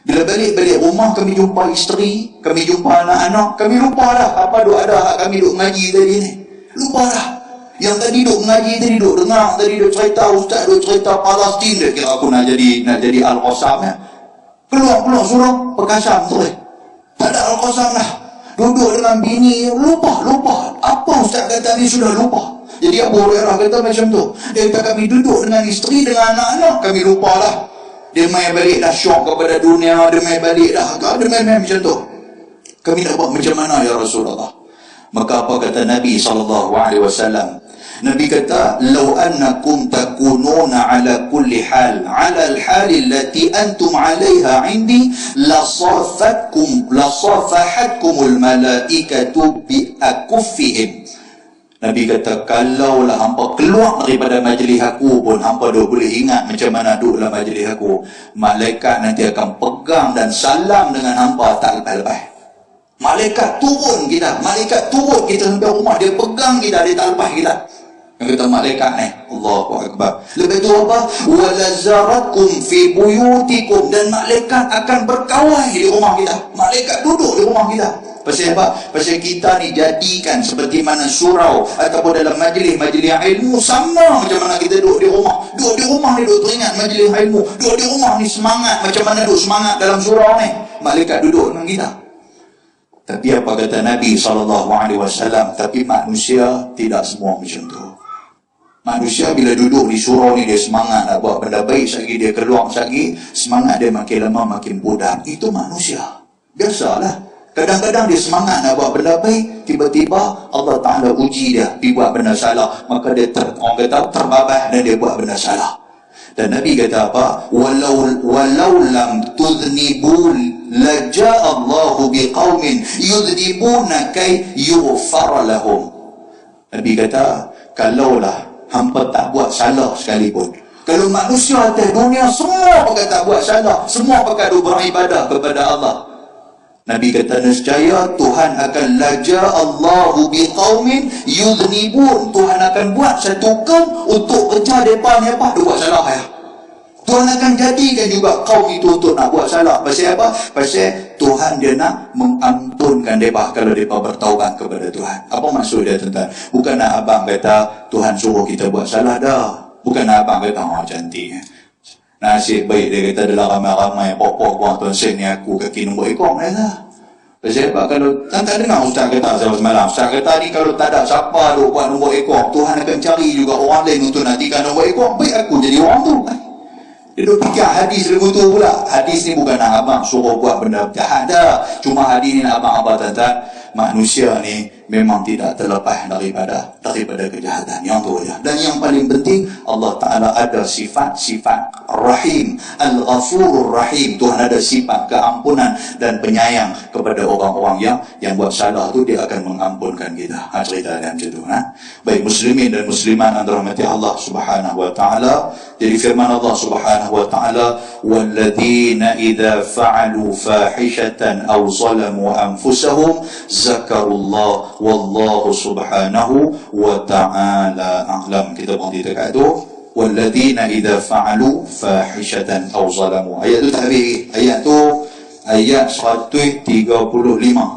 Bila balik rumah, kami jumpa isteri, kami jumpa anak-anak, kami lupa dah apa duk ada kami duk ngaji tadi ni. Lupa dah. Yang tadi duk ngaji tadi, duk dengar tadi, duk cerita ustaz, duk cerita Palestin, dia kira aku nak jadi Al-Qassam ya. Keluar suruh Perkasam tu. Tak ada Al-Qassam lah. Duduk dengan bini, lupa. Apa ustaz kata ni sudah lupa. Jadi Abu Hurairah kata macam tu. Dia kata kami duduk dengan isteri, dengan anak-anak, kami lupa lah. Dia main balik dah syok kepada dunia, dia main balik dah, dia main macam tu. Kami nak buat macam mana ya Rasulullah? Maka apa kata Nabi SAW? Nabi kata, "Law annakum takununa ala kulli hal, ala al-hal allati antum 'alayha 'indi, la safahatkumul malaikatu bi akuffihim." Nabi kata, kalaulah hampa keluar daripada majlis aku pun, hampa dah boleh ingat macam mana duduk dalam majlis aku, malaikat nanti akan pegang dan salam dengan hampa tak lepas-lepas. Malaikat turun kita sampai rumah, dia pegang kita, dia tak lepas kita. Yang kata malaikat ni, Allahu Akbar. Lepas tu apa? Walazarakum fi buyutikum, dan malaikat akan berkawal di rumah kita. Malaikat duduk di rumah kita. Pasal apa? Pasal kita ni jadikan seperti mana surau ataupun dalam majlis ilmu sama macam mana kita duduk di rumah. Duduk di rumah ni duduk teringat majlis ilmu. Duduk di rumah ni semangat macam mana duduk semangat dalam surau ni. Malaikat duduk dengan kita. Tapi apa kata Nabi SAW? Tapi manusia tidak semua macam tu. Manusia bila duduk di surau ni, dia semangat nak buat benda baik. Sekali dia keluar sekali, semangat dia makin lama makin pudar. Itu manusia. Biasalah. Kadang-kadang dia semangat nak buat benda baik, tiba-tiba Allah Ta'ala uji dia, pergi buat benda salah. Maka dia orang kata terbabas dan dia buat benda salah. Dan Nabi kata apa? Walau lam tudhnibu laja'a Allahu biqaumin yudhnibuna kay yughfar lahum. Nabi kata, kalaulah hampa tak buat salah sekalipun, kalau manusia atas dunia semua pakai tak buat salah, semua pakai beribadah kepada Allah, Nabi kata nescaya Tuhan akan laja Allahu biqaumin yudhnibun. Tuhan akan buat satu kaum untuk kerja depan apa buat salah ya. Tuhan akan jadikan juga kaum itu untuk nak buat salah. Pasal apa? Pasal Tuhan dia nak mengampunkan mereka kalau mereka bertaubat kepada Tuhan. Apa maksud dia tuan-tuan? Bukan nak abang kata Tuhan suruh kita buat salah dah. Bukan nak abang kata cantik. Nasib baik dia kata adalah ramai-ramai pokok buang tuan sen ni aku kaki nombor ekor ni lah. Pasal apa? Kalau tak dengar ustaz kata semalam, ustaz kata ni kalau tak ada siapa duk buat nombor ekor, Tuhan akan cari juga orang lain untuk nantikan nombor ekor. Baik aku jadi orang tu. Dia duk fikir hadis lagu tu pula. Hadis ni bukan nak abang suruh buat benda jahat dah. Cuma hadis ni nak abang tuan-tuan, manusia ni memang tidak terlepas daripada kejahatan. Yang tu aja. Dan yang paling penting, Allah Ta'ala ada sifat-sifat Rahim, Al-Ghafurur Rahim. Tuhan ada sifat keampunan dan penyayang kepada orang-orang yang buat salah tu, dia akan mengampunkan kita. Cerita dia macam tu. Baik muslimin dan muslimat yang dirahmati Allah Subhanahu wa Ta'ala. Jadi firman Allah Subhanahu wa Ta'ala, walladzina idza fa'alu fahishatan aw zalamu anfusahum zakarullah wallahu subhanahu wa ta'ala a'lam. Kita berhenti dekat tu, walladzina idza fa'alu fahishatan aw zalamu. Ayat tu tak habis. Ayat tu ayat 135.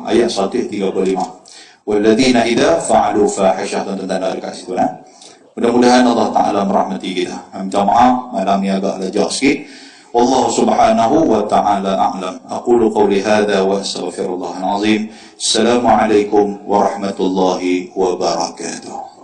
Ayat 135. Walladzina idza fa'alu fahishatan, tanda dekat situ lah. Mudah-mudahan Allah Ta'ala merahmati kita. Minta maaf malam ni agak lajak sikit. Wallahu subhanahu wa ta'ala a'lam. Aqulu qawli hadha wa astaghfirullahal azim. Assalamualaikum warahmatullahi wabarakatuh.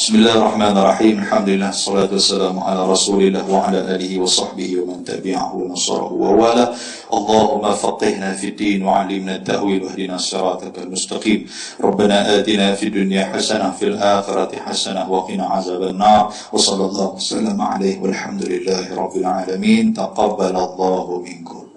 Bismillahirrahmanirrahim. Alhamdulillah, salatu wassalamu ala rasulillah wa ala alihi wa sahbihi wa man tabi'ahu wa nasarahu wa wala. Allahumma faqihna fi din wa alimna at-ta'wil wa hdina as-siratal mustaqim. Rabbana atina fid dunya hasanah fil akhirati hasanah wa qina azaban nar. Wa sallallahu wasallam alaihi walhamdulillahi rabbil alamin. Taqabbalallahu minkum.